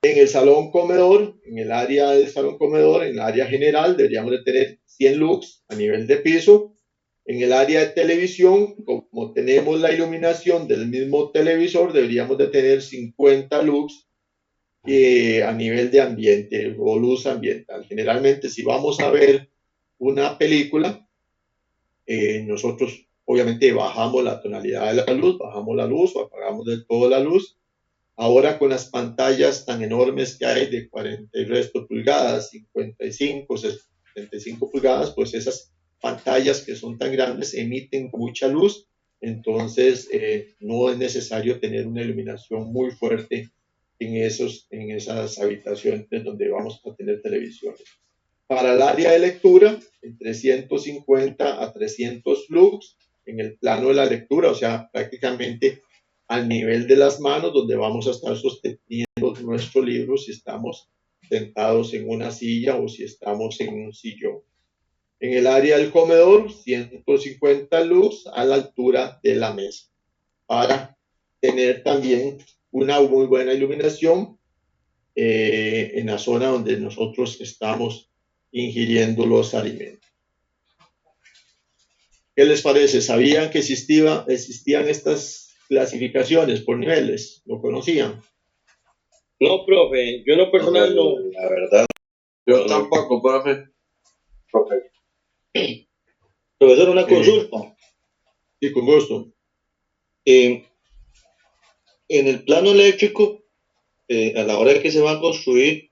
En el salón comedor, en el área del salón comedor, en el área general, deberíamos de tener 100 lux a nivel de piso. En el área de televisión, como tenemos la iluminación del mismo televisor, deberíamos de tener 50 lux a nivel de ambiente o luz ambiental. Generalmente, si vamos a ver una película, nosotros obviamente bajamos la tonalidad de la luz, bajamos la luz o apagamos del todo la luz. Ahora con las pantallas tan enormes que hay de 40 y resto pulgadas, 55, 75 pulgadas, pues esas pantallas que son tan grandes emiten mucha luz, entonces no es necesario tener una iluminación muy fuerte en esas habitaciones donde vamos a tener televisiones. Para el área de lectura, entre 150 a 300 lux en el plano de la lectura, o sea, prácticamente al nivel de las manos, donde vamos a estar sosteniendo nuestro libro si estamos sentados en una silla o si estamos en un sillón. En el área del comedor, 150 lux a la altura de la mesa, para tener también una muy buena iluminación en la zona donde nosotros estamos ingiriendo los alimentos. ¿Qué les parece? ¿Sabían que existían estas clasificaciones por niveles? ¿Lo conocían? No, profe, yo en lo personal no. La verdad, Yo tampoco, profe. Ok. Profesor, una Eh, consulta. y con gusto. En el plano eléctrico, a la hora de que se va a construir,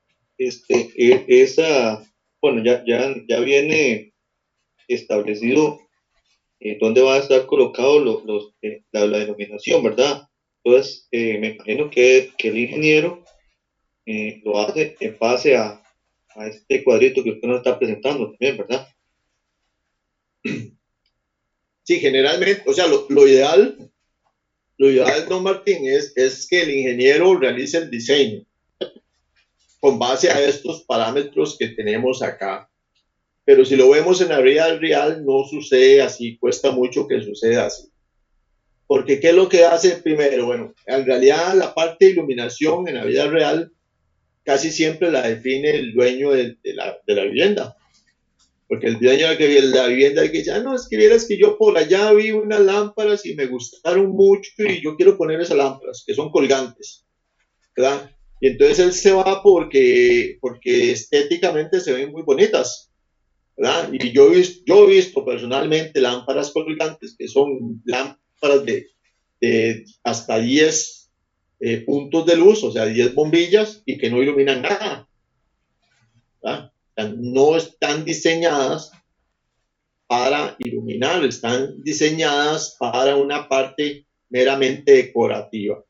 bueno, ya viene establecido dónde va a estar colocado la iluminación, ¿verdad? Entonces, me imagino que el ingeniero lo hace en base a este cuadrito que usted nos está presentando también, ¿verdad? Sí, generalmente, o sea, lo ideal, don Martín, es que el ingeniero realice el diseño con base a estos parámetros que tenemos acá. Pero si lo vemos en la vida real, no sucede así, cuesta mucho que suceda así. Porque ¿qué es lo que hace primero? Bueno, en realidad la parte de iluminación en la vida real casi siempre la define el dueño de la vivienda. Porque el dueño de la vivienda que dice, no, es que vieras que yo por allá vi unas lámparas y me gustaron mucho y yo quiero poner esas lámparas, que son colgantes, ¿verdad? Y entonces él se va porque estéticamente se ven muy bonitas, ¿verdad? Y yo he visto personalmente lámparas colgantes que son lámparas de hasta 10 puntos de luz, o sea, 10 bombillas y que no iluminan nada, ¿verdad? O sea, no están diseñadas para iluminar, están diseñadas para una parte meramente decorativa.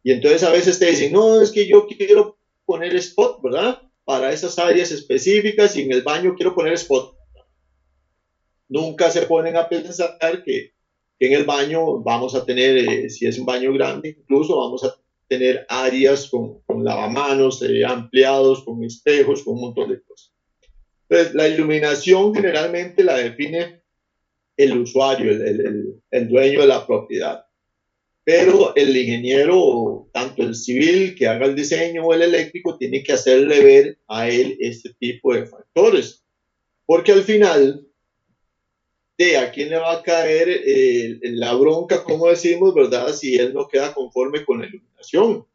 Y entonces a veces te dicen, no, es que yo quiero poner spot, ¿verdad? Para esas áreas específicas y en el baño quiero poner spot. Nunca se ponen a pensar que en el baño vamos a tener, si es un baño grande, incluso vamos a tener áreas con lavamanos ampliados, con espejos, con un montón de cosas. Entonces, la iluminación generalmente la define el usuario, el dueño de la propiedad. Pero el ingeniero, tanto el civil que haga el diseño o el eléctrico, tiene que hacerle ver a él este tipo de factores. Porque al final, de a quién le va a caer la bronca, como decimos, ¿verdad? Si él no queda conforme con la iluminación.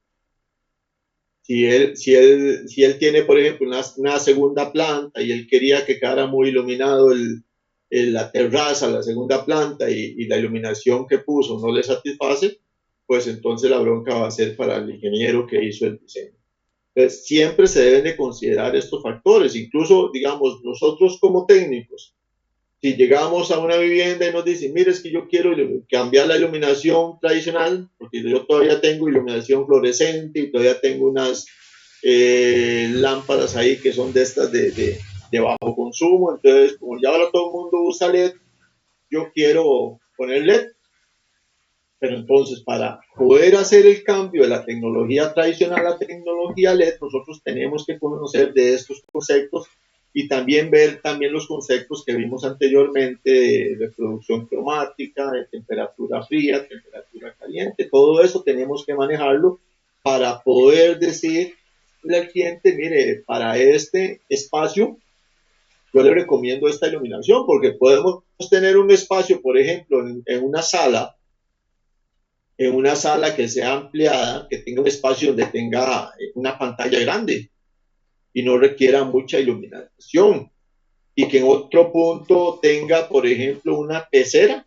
Si él tiene, por ejemplo, una segunda planta y él quería que quedara muy iluminado la terraza, la segunda planta y la iluminación que puso no le satisface, pues entonces la bronca va a ser para el ingeniero que hizo el diseño. Entonces, siempre se deben de considerar estos factores, incluso, digamos, nosotros como técnicos, si llegamos a una vivienda y nos dicen, mire, es que yo quiero cambiar la iluminación tradicional, porque yo todavía tengo iluminación fluorescente y todavía tengo unas lámparas ahí que son de estas de bajo consumo, entonces como ya ahora todo el mundo usa LED, yo quiero poner LED, pero entonces para poder hacer el cambio de la tecnología tradicional a la tecnología LED, nosotros tenemos que conocer de estos conceptos y también ver también los conceptos que vimos anteriormente de producción cromática, de temperatura fría, temperatura caliente, todo eso tenemos que manejarlo para poder decirle al cliente, mire, para este espacio yo le recomiendo esta iluminación porque podemos tener un espacio, por ejemplo, en una sala que sea ampliada, que tenga un espacio donde tenga una pantalla grande y no requiera mucha iluminación. Y que en otro punto tenga, por ejemplo, una pecera,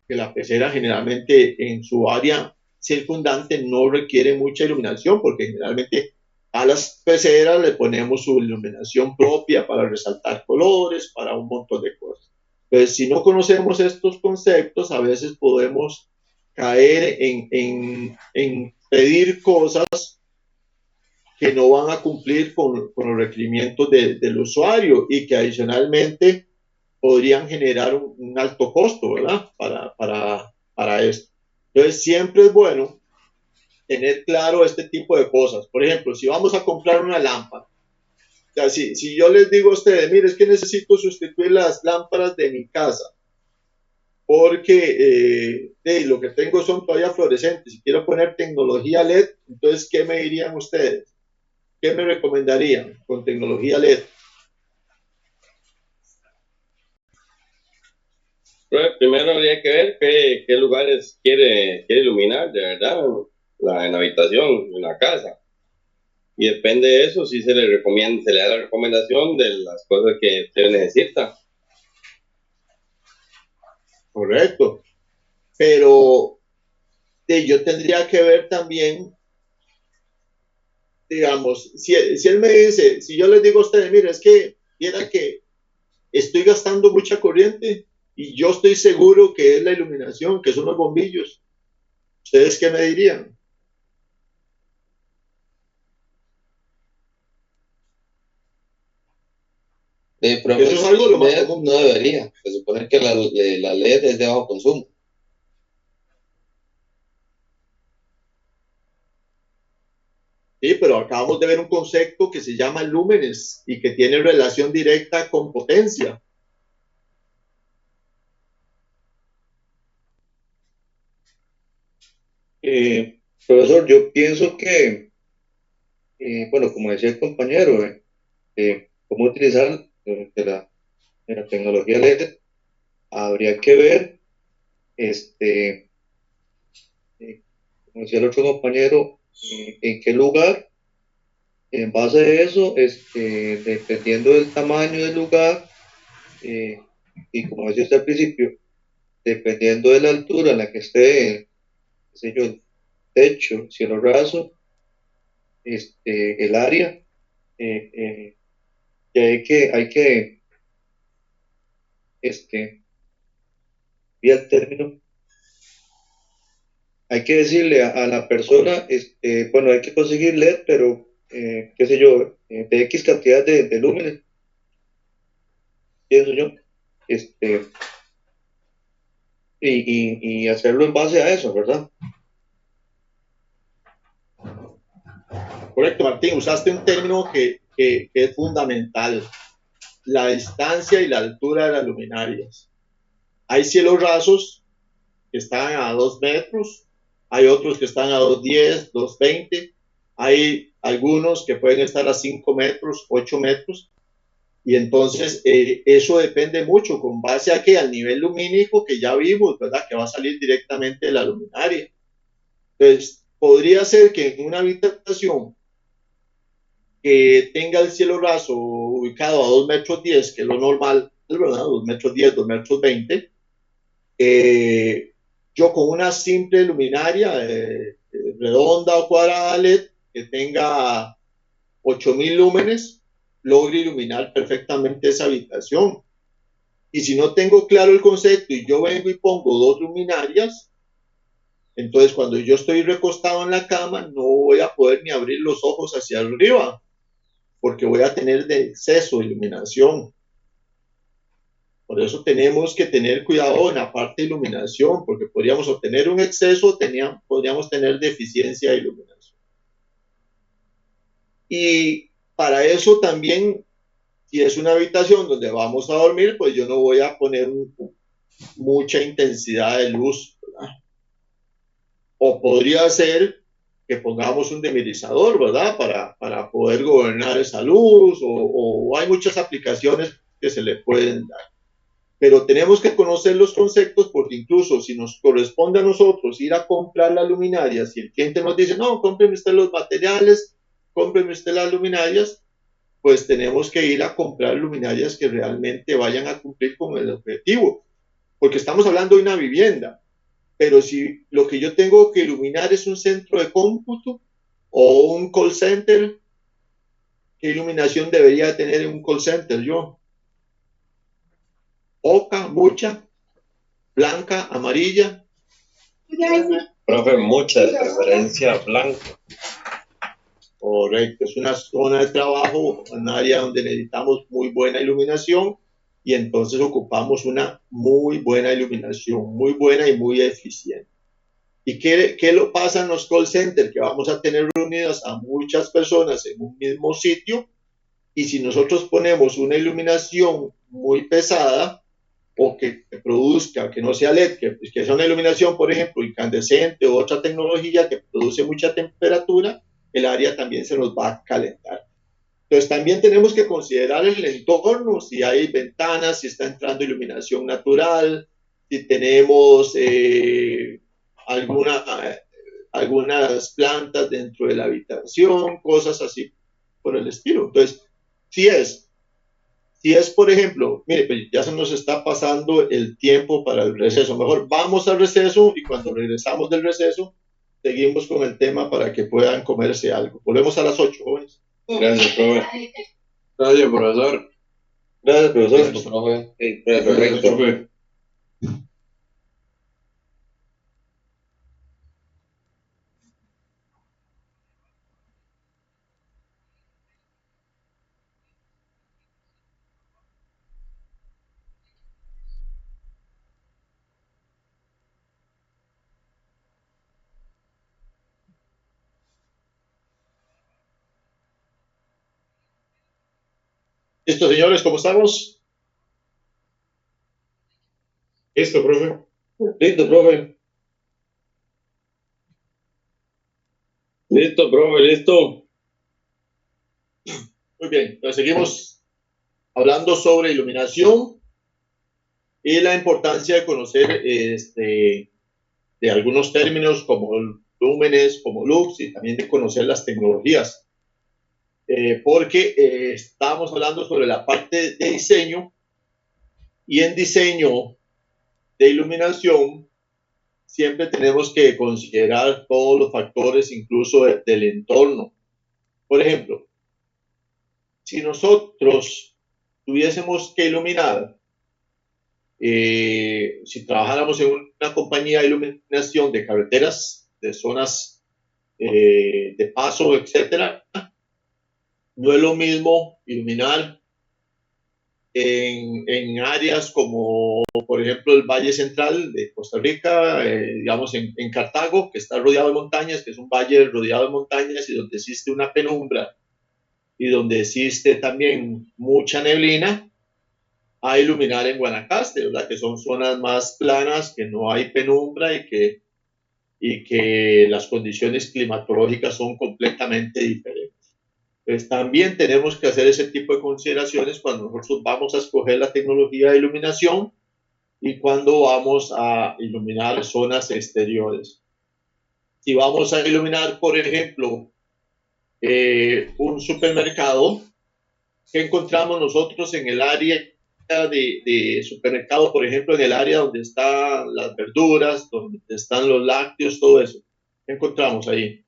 que la pecera generalmente en su área circundante no requiere mucha iluminación, porque generalmente a las peceras le ponemos su iluminación propia para resaltar colores, para un montón de cosas. Entonces, si no conocemos estos conceptos, a veces podemos caer en pedir cosas que no van a cumplir con los requerimientos del usuario y que adicionalmente podrían generar un alto costo, ¿verdad? Para esto. Entonces, siempre es bueno tener claro este tipo de cosas. Por ejemplo, si vamos a comprar una lámpara, o sea, si yo les digo a ustedes, mire, es que necesito sustituir las lámparas de mi casa, porque lo que tengo son todavía fluorescentes y quiero poner tecnología LED, entonces, ¿qué me dirían ustedes? ¿Qué me recomendarían con tecnología LED? Pues, primero habría que ver qué lugares quiere iluminar, de verdad, en la habitación, en la casa. Y depende de eso, si se le recomienda, se le da la recomendación de las cosas que se necesita. Correcto. Pero yo tendría que ver también, digamos, si él me dice, si yo les digo a ustedes, mira, es que viera que estoy gastando mucha corriente y yo estoy seguro que es la iluminación, que son los bombillos, ¿ustedes qué me dirían? Pero Eso es algo lo más LED común. no debería. Se supone que la LED es de bajo consumo. Sí, pero acabamos de ver un concepto que se llama lúmenes y que tiene relación directa con potencia. Profesor, yo pienso que, bueno, como decía el compañero, cómo utilizar de la tecnología LED, habría que ver, como decía el otro compañero, en qué lugar, en base a eso, dependiendo del tamaño del lugar, eh, y como decía usted al principio, dependiendo de la altura en la que esté, qué sé yo, el techo, cielo raso, el área, que este, y el término, hay que decirle a la persona, bueno, hay que conseguir LED, pero, qué sé yo, de X cantidad de lúmenes, pienso yo, este, y hacerlo en base a eso, ¿verdad? Correcto, Martín, usaste un término que es fundamental, la distancia y la altura de las luminarias. Hay cielos rasos que están a 2 metros, hay otros que están a 2,10, 2,20, hay algunos que pueden estar a 5 metros, 8 metros, y entonces eso depende mucho con base a que al nivel lumínico que ya vimos, ¿verdad? Que va a salir directamente de la luminaria. Entonces, podría ser que en una habitación que tenga el cielo raso ubicado a 2,10 metros, que es lo normal, ¿verdad? 2,10 metros, 2,20 metros, yo con una simple luminaria redonda o cuadrada LED que tenga 8,000 lúmenes, logre iluminar perfectamente esa habitación. Y si no tengo claro el concepto y yo vengo y pongo 2 luminarias, entonces cuando yo estoy recostado en la cama no voy a poder ni abrir los ojos hacia arriba porque voy a tener de exceso de iluminación. Por eso tenemos que tener cuidado en la parte de iluminación, porque podríamos obtener un exceso, podríamos tener deficiencia de iluminación. Y para eso también, si es una habitación donde vamos a dormir, pues yo no voy a poner mucha intensidad de luz, ¿verdad? O podría ser que pongamos un demirizador, ¿verdad? Para poder gobernar esa luz, o hay muchas aplicaciones que se le pueden dar. Pero tenemos que conocer los conceptos porque incluso si nos corresponde a nosotros ir a comprar las luminarias y el cliente nos dice, no, cómpreme usted los materiales, cómpreme usted las luminarias, pues tenemos que ir a comprar luminarias que realmente vayan a cumplir con el objetivo, porque estamos hablando de una vivienda, pero si lo que yo tengo que iluminar es un centro de cómputo o un call center, ¿qué iluminación debería tener en un call center yo? Poca, mucha, blanca, amarilla. Profe, mucha de preferencia blanca. Correcto, es una zona de trabajo, un área donde necesitamos muy buena iluminación y entonces ocupamos una muy buena iluminación, muy buena y muy eficiente. ¿Y qué lo pasa en los call centers? Que vamos a tener reunidas a muchas personas en un mismo sitio y si nosotros ponemos una iluminación muy pesada, o que produzca, que no sea LED, que sea una iluminación, por ejemplo, incandescente o otra tecnología que produce mucha temperatura, el área también se nos va a calentar. Entonces también tenemos que considerar el entorno, si hay ventanas, si está entrando iluminación natural, si tenemos alguna algunas plantas dentro de la habitación, cosas así por el estilo. Entonces, si es, por ejemplo, mire, pues ya se nos está pasando el tiempo para el receso. Mejor vamos al receso y cuando regresamos del receso, seguimos con el tema para que puedan comerse algo. Volvemos a las 8, jóvenes. Gracias, profe. Gracias, profesor. Gracias, profesor. Listo, profe. Perfecto. Profe. Listo, señores, ¿cómo estamos? Listo, profe. Listo, profe. Listo, profe, listo. Muy bien, entonces seguimos hablando sobre iluminación y la importancia de conocer de algunos términos como lúmenes, como lux, y también de conocer las tecnologías. Porque estábamos hablando sobre la parte de diseño, y en diseño de iluminación siempre tenemos que considerar todos los factores, incluso del entorno. Por ejemplo, si nosotros tuviésemos que iluminar, si trabajáramos en una compañía de iluminación de carreteras, de zonas de paso, etcétera, no es lo mismo iluminar en áreas como, por ejemplo, el Valle Central de Costa Rica, digamos en Cartago, que está rodeado de montañas, que es un valle rodeado de montañas y donde existe una penumbra y donde existe también mucha neblina, a iluminar en Guanacaste, ¿verdad? Que son zonas más planas, que no hay penumbra y que las condiciones climatológicas son completamente diferentes. Pues también tenemos que hacer ese tipo de consideraciones cuando nosotros vamos a escoger la tecnología de iluminación y cuando vamos a iluminar zonas exteriores. Si vamos a iluminar, por ejemplo, un supermercado, ¿qué encontramos nosotros en el área de supermercado, por ejemplo, en el área donde están las verduras, donde están los lácteos, todo eso? ¿Qué encontramos ahí?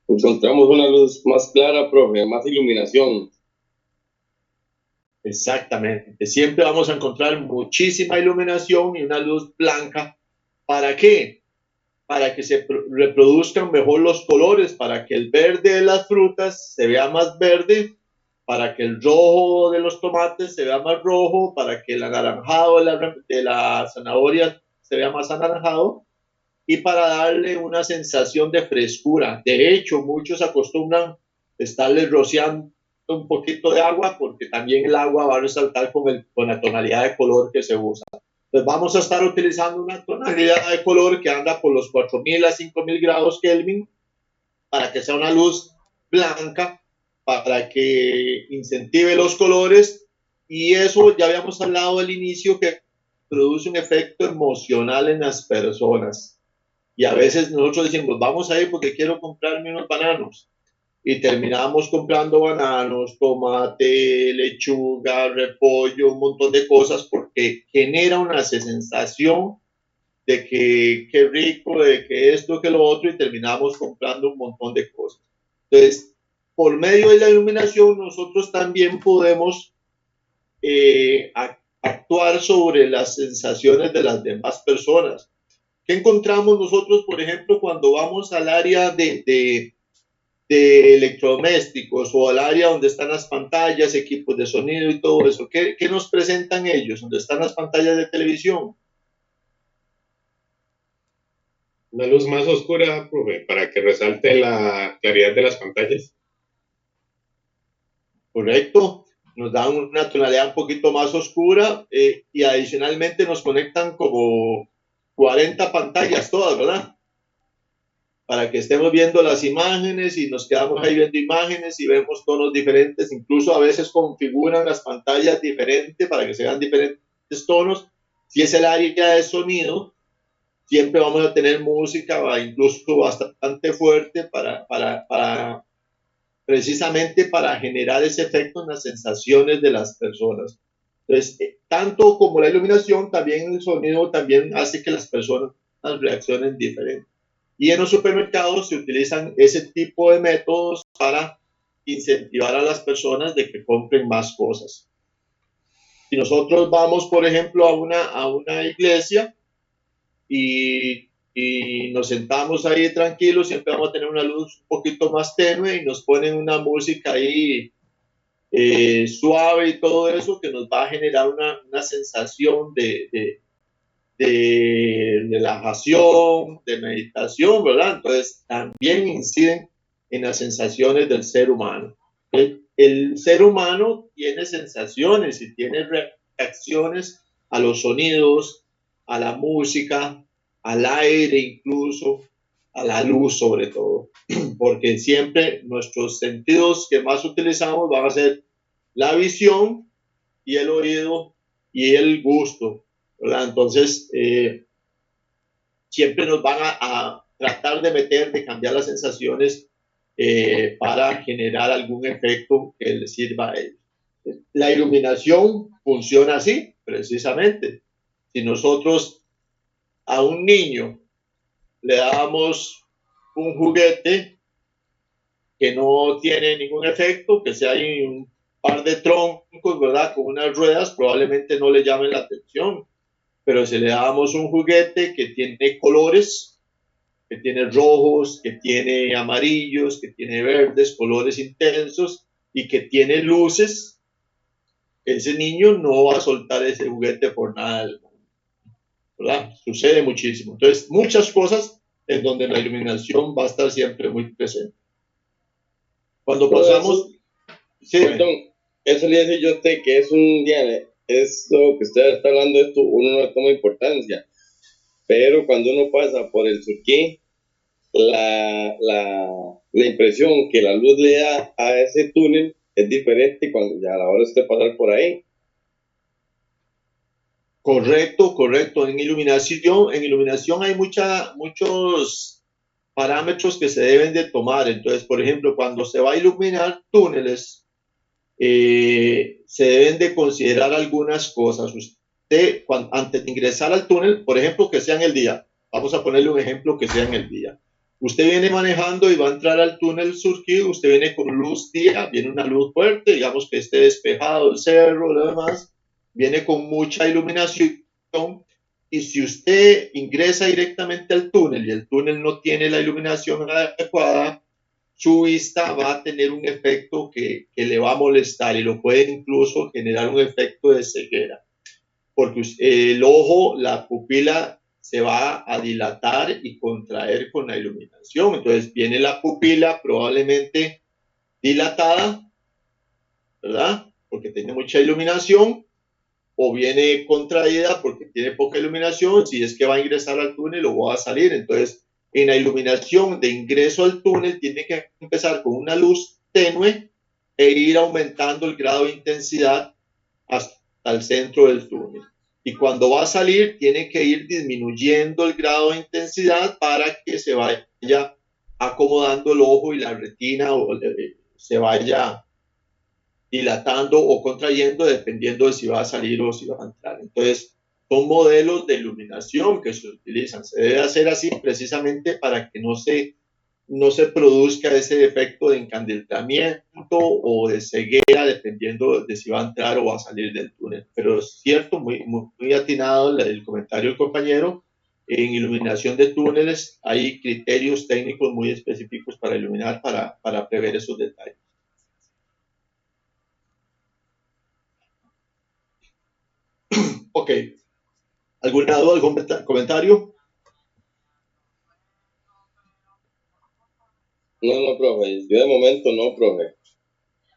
Encontramos una luz más clara, profe, más iluminación. Exactamente. Siempre vamos a encontrar muchísima iluminación y una luz blanca. ¿Para qué? Para que se reproduzcan mejor los colores, para que el verde de las frutas se vea más verde, para que el rojo de los tomates se vea más rojo, para que el anaranjado de la zanahoria se vea más anaranjado, y para darle una sensación de frescura. De hecho, muchos acostumbran estarle rociando un poquito de agua porque también el agua va a resaltar con la tonalidad de color que se usa. Entonces vamos a estar utilizando una tonalidad de color que anda por los 4000 a 5000 grados Kelvin para que sea una luz blanca, para que incentive los colores, y eso ya habíamos hablado al inicio que produce un efecto emocional en las personas. Y a veces nosotros decimos, vamos a ir porque quiero comprarme unos bananos. Y terminamos comprando bananos, tomate, lechuga, repollo, un montón de cosas porque genera una sensación de que qué rico, de que esto, que lo otro, y terminamos comprando un montón de cosas. Entonces, por medio de la iluminación, nosotros también podemos actuar sobre las sensaciones de las demás personas. ¿Qué encontramos nosotros, por ejemplo, cuando vamos al área de electrodomésticos o al área donde están las pantallas, equipos de sonido y todo eso? ¿Qué nos presentan ellos? ¿Dónde están las pantallas de televisión? Una luz más oscura, profe, para que resalte la claridad de las pantallas. Correcto. Nos dan una tonalidad un poquito más oscura, y adicionalmente nos conectan como 40 pantallas todas, ¿verdad? Para que estemos viendo las imágenes y nos quedamos ahí viendo imágenes y vemos tonos diferentes. Incluso a veces configuran las pantallas diferentes para que se vean diferentes tonos. Si es el área de sonido, siempre vamos a tener música, incluso bastante fuerte, precisamente para generar ese efecto en las sensaciones de las personas. Entonces, tanto como la iluminación, también el sonido también hace que las personas reaccionen diferente. Y en los supermercados se utilizan ese tipo de métodos para incentivar a las personas de que compren más cosas. Si nosotros vamos, por ejemplo, a una iglesia y nos sentamos ahí tranquilos, siempre vamos a tener una luz un poquito más tenue y nos ponen una música ahí suave y todo eso que nos va a generar una sensación de relajación, de meditación, ¿verdad? Entonces también inciden en las sensaciones del ser humano. El ser humano tiene sensaciones y tiene reacciones a los sonidos, a la música, al aire incluso, a la luz sobre todo, porque siempre nuestros sentidos que más utilizamos van a ser la visión y el oído y el gusto, ¿verdad? Entonces, siempre nos van a tratar de meter, de cambiar las sensaciones para generar algún efecto que les sirva a ellos. La iluminación funciona así, precisamente. Si nosotros a un niño le damos un juguete que no tiene ningún efecto, que sea un par de troncos, ¿verdad? Con unas ruedas, probablemente no le llamen la atención. Pero si le damos un juguete que tiene colores, que tiene rojos, que tiene amarillos, que tiene verdes, colores intensos y que tiene luces, ese niño no va a soltar ese juguete por nada del mundo, ¿verdad? Sucede muchísimo. Entonces, muchas cosas en donde la iluminación va a estar siempre muy presente. Cuando pasamos... Sí, perdón, eso le decía yo a usted que es un día, eso que usted está hablando de esto, uno no le toma importancia, pero cuando uno pasa por el Surquí, la impresión que la luz le da a ese túnel es diferente cuando ya a la hora de usted pasar por ahí. Correcto, correcto. En iluminación hay muchos parámetros que se deben de tomar. Entonces, por ejemplo, cuando se va a iluminar túneles, se deben de considerar algunas cosas. Usted, antes de ingresar al túnel, por ejemplo, que sea en el día, vamos a ponerle un ejemplo que sea en el día. Usted viene manejando y va a entrar al túnel Surquí, usted viene con luz día, viene una luz fuerte, digamos que esté despejado el cerro, lo demás, viene con mucha iluminación, y si usted ingresa directamente al túnel y el túnel no tiene la iluminación adecuada, su vista va a tener un efecto que le va a molestar y lo puede incluso generar un efecto de ceguera, porque el ojo, la pupila se va a dilatar y contraer con la iluminación. Entonces viene la pupila probablemente dilatada, ¿verdad? Porque tiene mucha iluminación, o viene contraída porque tiene poca iluminación, si es que va a ingresar al túnel o va a salir. Entonces, en la iluminación de ingreso al túnel tiene que empezar con una luz tenue e ir aumentando el grado de intensidad hasta el centro del túnel. Y cuando va a salir, tiene que ir disminuyendo el grado de intensidad para que se vaya acomodando el ojo y la retina o se vaya dilatando o contrayendo dependiendo de si va a salir o si va a entrar. Entonces, son modelos de iluminación que se utilizan. Se debe hacer así precisamente para que no se produzca ese efecto de encandilamiento o de ceguera dependiendo de si va a entrar o va a salir del túnel. Pero es cierto, muy atinado el comentario del compañero. En iluminación de túneles hay criterios técnicos muy específicos para iluminar, para prever esos detalles. Ok. ¿Alguna duda, algún comentario? No, profe. Yo de momento no, profe.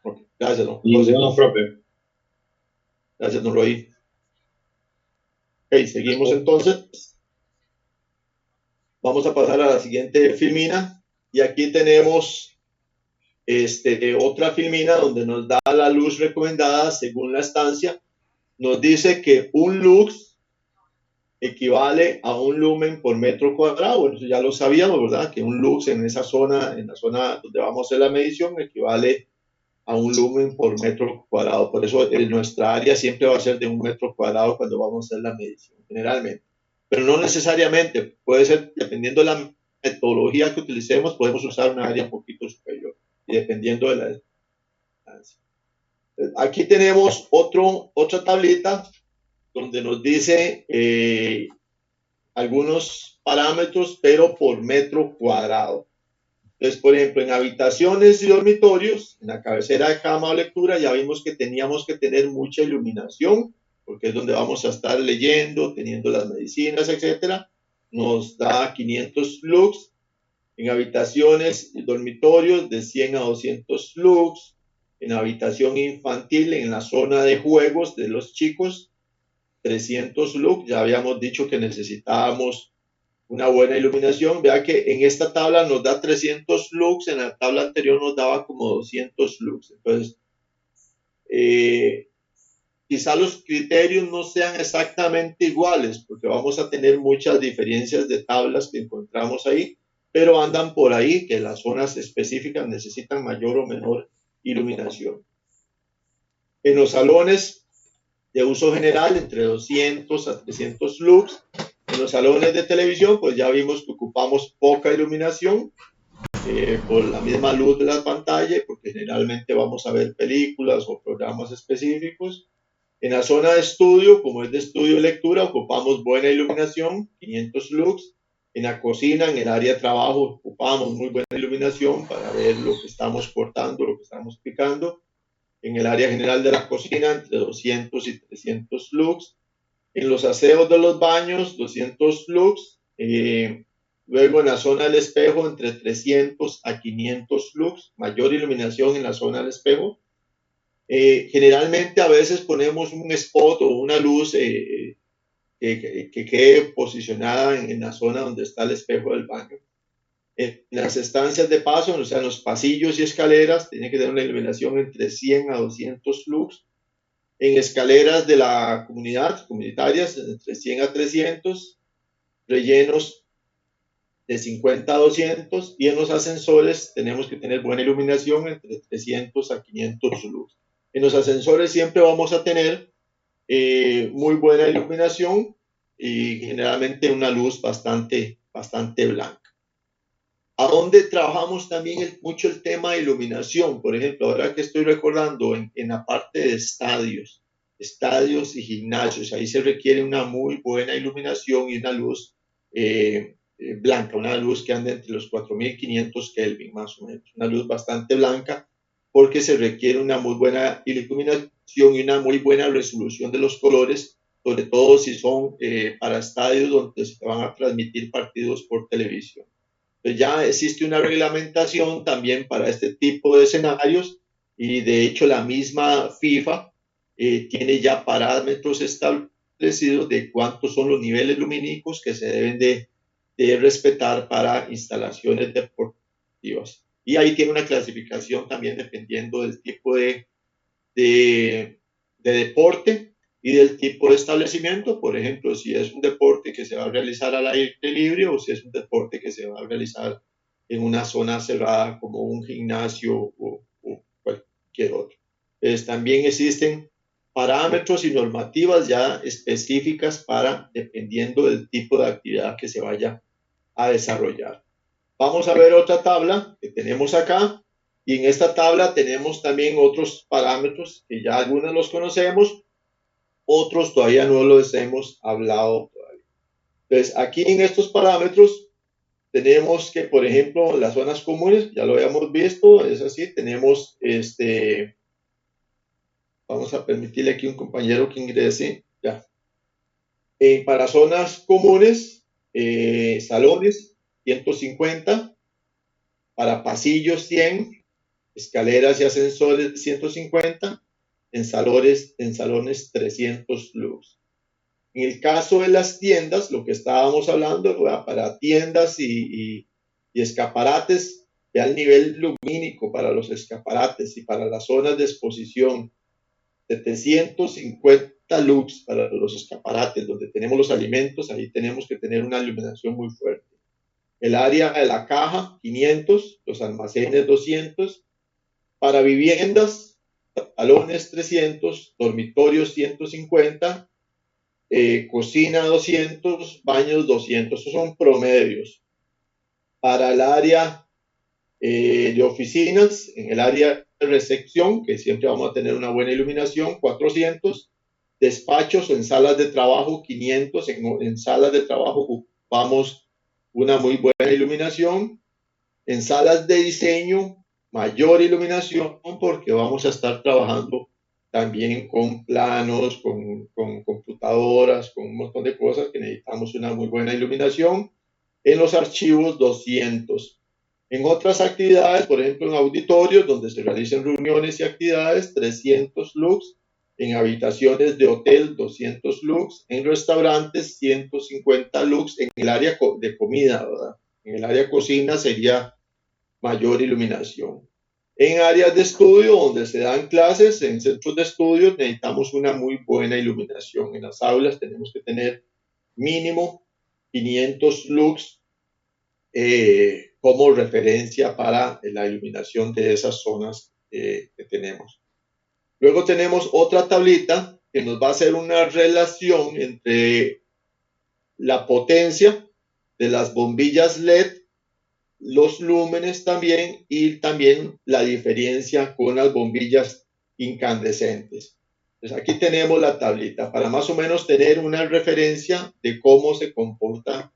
Okay. Gracias, ¿no? No, profe. Gracias, don Roy. Ok, seguimos entonces. Vamos a pasar a la siguiente filmina. Y aquí tenemos otra filmina donde nos da la luz recomendada según la estancia. Nos dice que un lux equivale a un lumen por metro cuadrado. Bueno, eso ya lo sabíamos, ¿verdad? Que un lux en esa zona, en la zona donde vamos a hacer la medición, equivale a un lumen por metro cuadrado. Por eso en nuestra área siempre va a ser de 1 metro cuadrado cuando vamos a hacer la medición, generalmente. Pero no necesariamente, puede ser, dependiendo de la metodología que utilicemos, podemos usar una área un poquito superior, y dependiendo de la distancia. Aquí tenemos otra tablita donde nos dice algunos parámetros, pero por metro cuadrado. Entonces, por ejemplo, en habitaciones y dormitorios, en la cabecera de cama o lectura, ya vimos que teníamos que tener mucha iluminación, porque es donde vamos a estar leyendo, teniendo las medicinas, etcétera. Nos da 500 lux. En habitaciones y dormitorios, de 100 a 200 lux. En habitación infantil, en la zona de juegos de los chicos, 300 lux. Ya habíamos dicho que necesitábamos una buena iluminación. Vea que en esta tabla nos da 300 lux, en la tabla anterior nos daba como 200 lux. Entonces, quizá los criterios no sean exactamente iguales, porque vamos a tener muchas diferencias de tablas que encontramos ahí, pero andan por ahí que las zonas específicas necesitan mayor o menor iluminación. En los salones de uso general, entre 200 a 300 lux. En los salones de televisión, pues ya vimos que ocupamos poca iluminación por la misma luz de la pantalla, porque generalmente vamos a ver películas o programas específicos. En la zona de estudio, como es de estudio y lectura, ocupamos buena iluminación, 500 lux. En la cocina, en el área de trabajo, ocupamos muy buena iluminación para ver lo que estamos cortando, lo que estamos picando. En el área general de la cocina, entre 200 y 300 lux. En los aseos de los baños, 200 lux. Luego en la zona del espejo, entre 300 a 500 lux. Mayor iluminación en la zona del espejo. Generalmente a veces ponemos un spot o una luz que quede posicionada en la zona donde está el espejo del baño. En las estancias de paso, o sea, en los pasillos y escaleras, tiene que tener una iluminación entre 100 a 200 lux. En escaleras de la comunidad, comunitarias, entre 100 a 300. Rellenos de 50 a 200. Y en los ascensores tenemos que tener buena iluminación entre 300 a 500 lux. En los ascensores siempre vamos a tener muy buena iluminación y generalmente una luz bastante blanca. ¿A dónde trabajamos también mucho el tema de iluminación? Por ejemplo, ahora que estoy recordando en la parte de estadios y gimnasios, ahí se requiere una muy buena iluminación y una luz blanca, una luz que anda entre los 4500 Kelvin más o menos, una luz bastante blanca, porque se requiere una muy buena iluminación y una muy buena resolución de los colores, sobre todo si son para estadios donde se van a transmitir partidos por televisión. Pues ya existe una reglamentación también para este tipo de escenarios y de hecho la misma FIFA tiene ya parámetros establecidos de cuántos son los niveles lumínicos que se deben de respetar para instalaciones deportivas. Y ahí tiene una clasificación también dependiendo del tipo de deporte y del tipo de establecimiento. Por ejemplo, si es un deporte que se va a realizar al aire libre o si es un deporte que se va a realizar en una zona cerrada como un gimnasio o cualquier otro. Pues también existen parámetros y normativas ya específicas para, dependiendo del tipo de actividad que se vaya a desarrollar. Vamos a ver otra tabla que tenemos acá. Y en esta tabla tenemos también otros parámetros que ya algunos los conocemos, otros todavía no los hemos hablado todavía. Entonces, aquí en estos parámetros tenemos que, por ejemplo, las zonas comunes, ya lo habíamos visto, es así, tenemos vamos a permitirle aquí a un compañero que ingrese, ya. Para zonas comunes, salones, 150, para pasillos, 100, escaleras y ascensores 150, en salones 300 lux. En el caso de las tiendas, lo que estábamos hablando, para tiendas y escaparates, ya el nivel lumínico para los escaparates y para las zonas de exposición 750 lux para los escaparates, donde tenemos los alimentos, ahí tenemos que tener una iluminación muy fuerte. El área de la caja, 500, los almacenes, 200. Para viviendas, salones, 300, dormitorios, 150, cocina, 200, baños, 200. Esos son promedios. Para el área de oficinas, en el área de recepción, que siempre vamos a tener una buena iluminación, 400. Despachos o en salas de trabajo, 500. En salas de trabajo ocupamos una muy buena iluminación. En salas de diseño, mayor iluminación, porque vamos a estar trabajando también con planos, con computadoras, con un montón de cosas que necesitamos una muy buena iluminación. En los archivos, 200. En otras actividades, por ejemplo, en auditorios donde se realicen reuniones y actividades, 300 lux. En habitaciones de hotel, 200 lux. En restaurantes, 150 lux. En el área de comida, ¿verdad? En el área de cocina sería mayor iluminación. En áreas de estudio donde se dan clases, en centros de estudio, necesitamos una muy buena iluminación. En las aulas tenemos que tener mínimo 500 lux como referencia para la iluminación de esas zonas que tenemos. Luego tenemos otra tablita que nos va a hacer una relación entre la potencia de las bombillas LED, los lúmenes también, y también la diferencia con las bombillas incandescentes. Entonces aquí tenemos la tablita para más o menos tener una referencia de cómo se comporta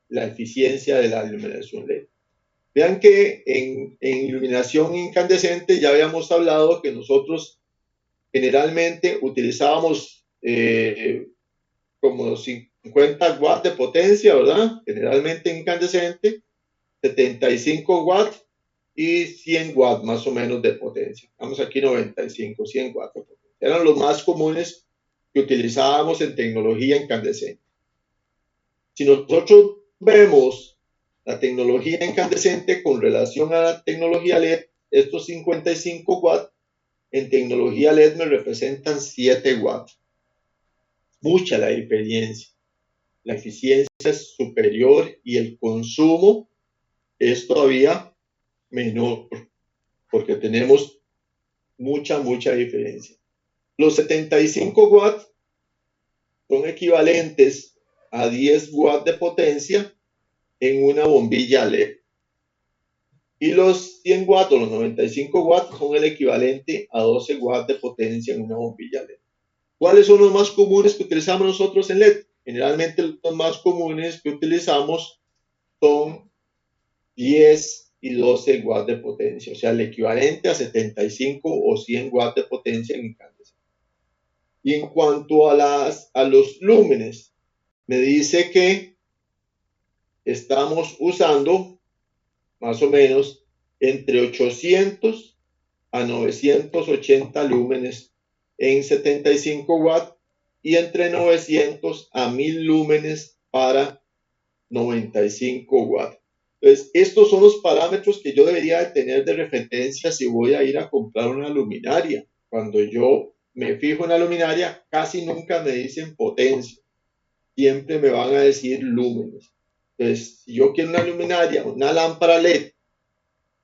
la eficiencia de la iluminación LED. Vean que en iluminación incandescente ya habíamos hablado que nosotros generalmente utilizábamos como 50 watts de potencia, ¿verdad? Generalmente incandescente, 75 watts y 100 watts más o menos de potencia. Estamos aquí 95, 100 watts de potencia. Eran los más comunes que utilizábamos en tecnología incandescente. Si nosotros vemos la tecnología incandescente con relación a la tecnología LED, estos 55 watts en tecnología LED me representan 7 watts. Mucha la diferencia. La eficiencia es superior y el consumo es todavía menor, porque tenemos mucha diferencia. Los 75 watts son equivalentes a 10 watts de potencia en una bombilla LED. Y los 100 watts o los 95 watts son el equivalente a 12 watts de potencia en una bombilla LED. ¿Cuáles son los más comunes que utilizamos nosotros en LED? Generalmente los más comunes que utilizamos son 10 y 12 watts de potencia, o sea, el equivalente a 75 o 100 watts de potencia en incandescente. Y en cuanto a los lúmenes, me dice que estamos usando más o menos entre 800 a 980 lúmenes en 75 watts y entre 900 a 1000 lúmenes para 95 watts. Entonces, estos son los parámetros que yo debería de tener de referencia si voy a ir a comprar una luminaria. Cuando yo me fijo en la luminaria, casi nunca me dicen potencia. Siempre me van a decir lúmenes. Entonces, si yo quiero una luminaria, una lámpara LED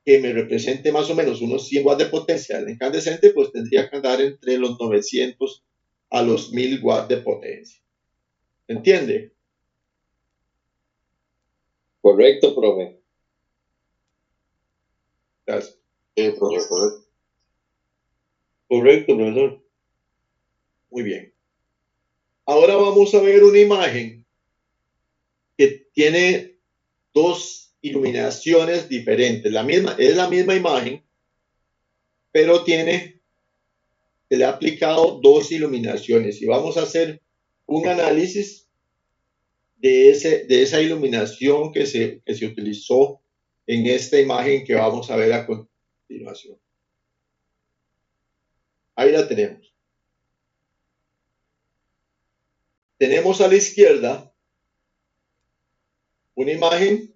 que me represente más o menos unos 100 watts de potencia del incandescente, pues tendría que andar entre los 900 a los 1000 watts de potencia. ¿Entiende? Correcto, profe. Gracias. Profesor. Correcto, profesor. Muy bien. Ahora vamos a ver una imagen que tiene dos iluminaciones diferentes. Es la misma imagen, pero se le ha aplicado dos iluminaciones y vamos a hacer un análisis de esa iluminación que se utilizó en esta imagen que vamos a ver a continuación. Ahí la tenemos. Tenemos a la izquierda una imagen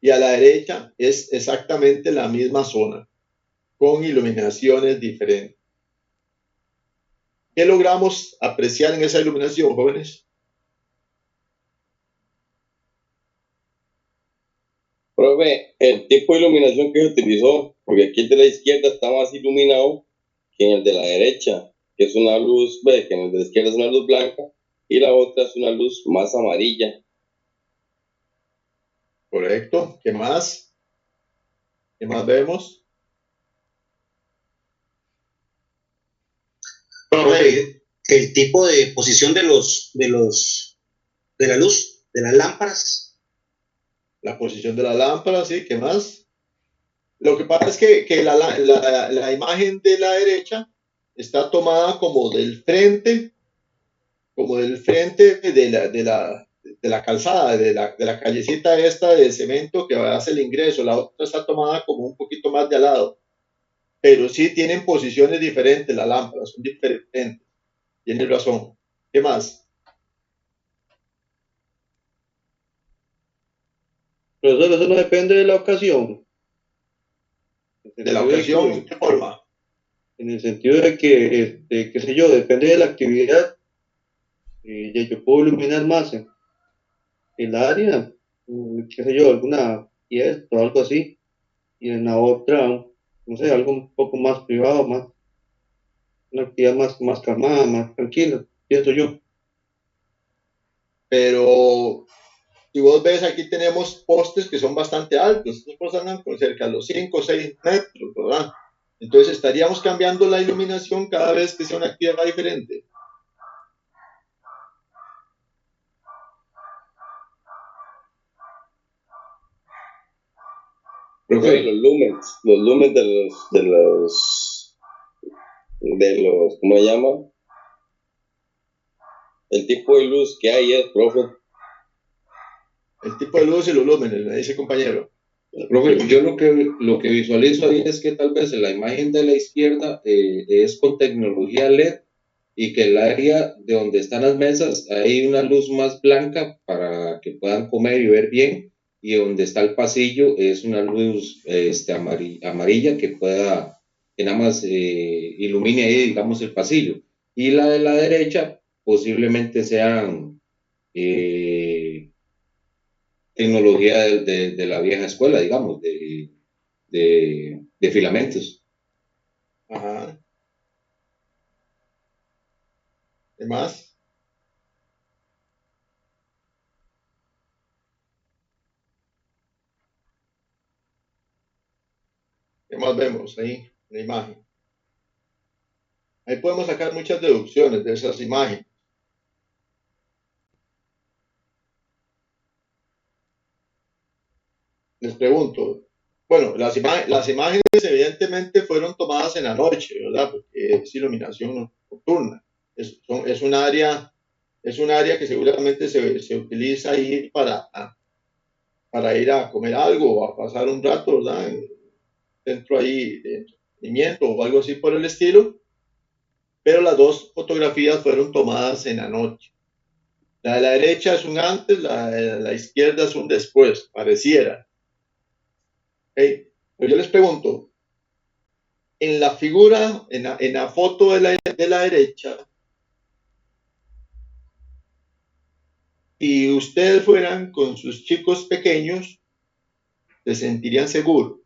y a la derecha es exactamente la misma zona con iluminaciones diferentes. ¿Qué logramos apreciar en esa iluminación, jóvenes? Profe, el tipo de iluminación que se utilizó, porque aquí el de la izquierda está más iluminado que en el de la derecha, que es una luz, ve, que en el de la izquierda es una luz blanca y la otra es una luz más amarilla. Correcto. ¿Qué más? ¿Qué más vemos? Profe, el tipo de posición de la luz, de las lámparas. La posición de la lámpara, sí, ¿qué más? Lo que pasa es que la imagen de la derecha está tomada como del frente de la calzada, de la callecita esta de cemento que hace el ingreso. La otra está tomada como un poquito más de al lado, pero sí tienen posiciones diferentes las lámparas, son diferentes. Tienes razón. ¿Qué más? Profesor, eso no depende de la ocasión. De la ocasión, ¿en qué forma? En el sentido de que, qué sé yo, depende de la actividad. Yo puedo iluminar más en el área, qué sé yo, alguna fiesta o algo así, y en la otra, no sé, algo un poco más privado, más, una actividad más calmada, más tranquila, pienso yo. Pero si vos ves, aquí tenemos postes que son bastante altos. Estos postes andan con cerca de los 5 o 6 metros, ¿verdad? Entonces estaríamos cambiando la iluminación cada vez que sea una actividad diferente. Profe, los lumens ¿cómo se llama? El tipo de luz que hay es, profe. El tipo de luz y los lúmenes, me dice el compañero. Profe, yo lo que visualizo ahí es que tal vez en la imagen de la izquierda es con tecnología LED y que el área de donde están las mesas hay una luz más blanca para que puedan comer y ver bien, y donde está el pasillo es una luz amarilla que nada más ilumine ahí, digamos, el pasillo. Y la de la derecha posiblemente sean tecnología de la vieja escuela, digamos, de filamentos. Ajá. ¿Qué más? ¿Qué más vemos ahí en la imagen? Ahí podemos sacar muchas deducciones de esas imágenes. Les pregunto, bueno, las imágenes evidentemente fueron tomadas en la noche, ¿verdad? Porque es iluminación nocturna. Es un área que seguramente se utiliza ahí para ir a comer algo o a pasar un rato, ¿verdad? Dentro ahí de entretenimiento o algo así por el estilo. Pero las dos fotografías fueron tomadas en la noche. La de la derecha es un antes, la de la izquierda es un después, pareciera. ¿Okay? Pues yo les pregunto, en la figura, en la foto de la derecha, si ustedes fueran con sus chicos pequeños, se sentirían seguros.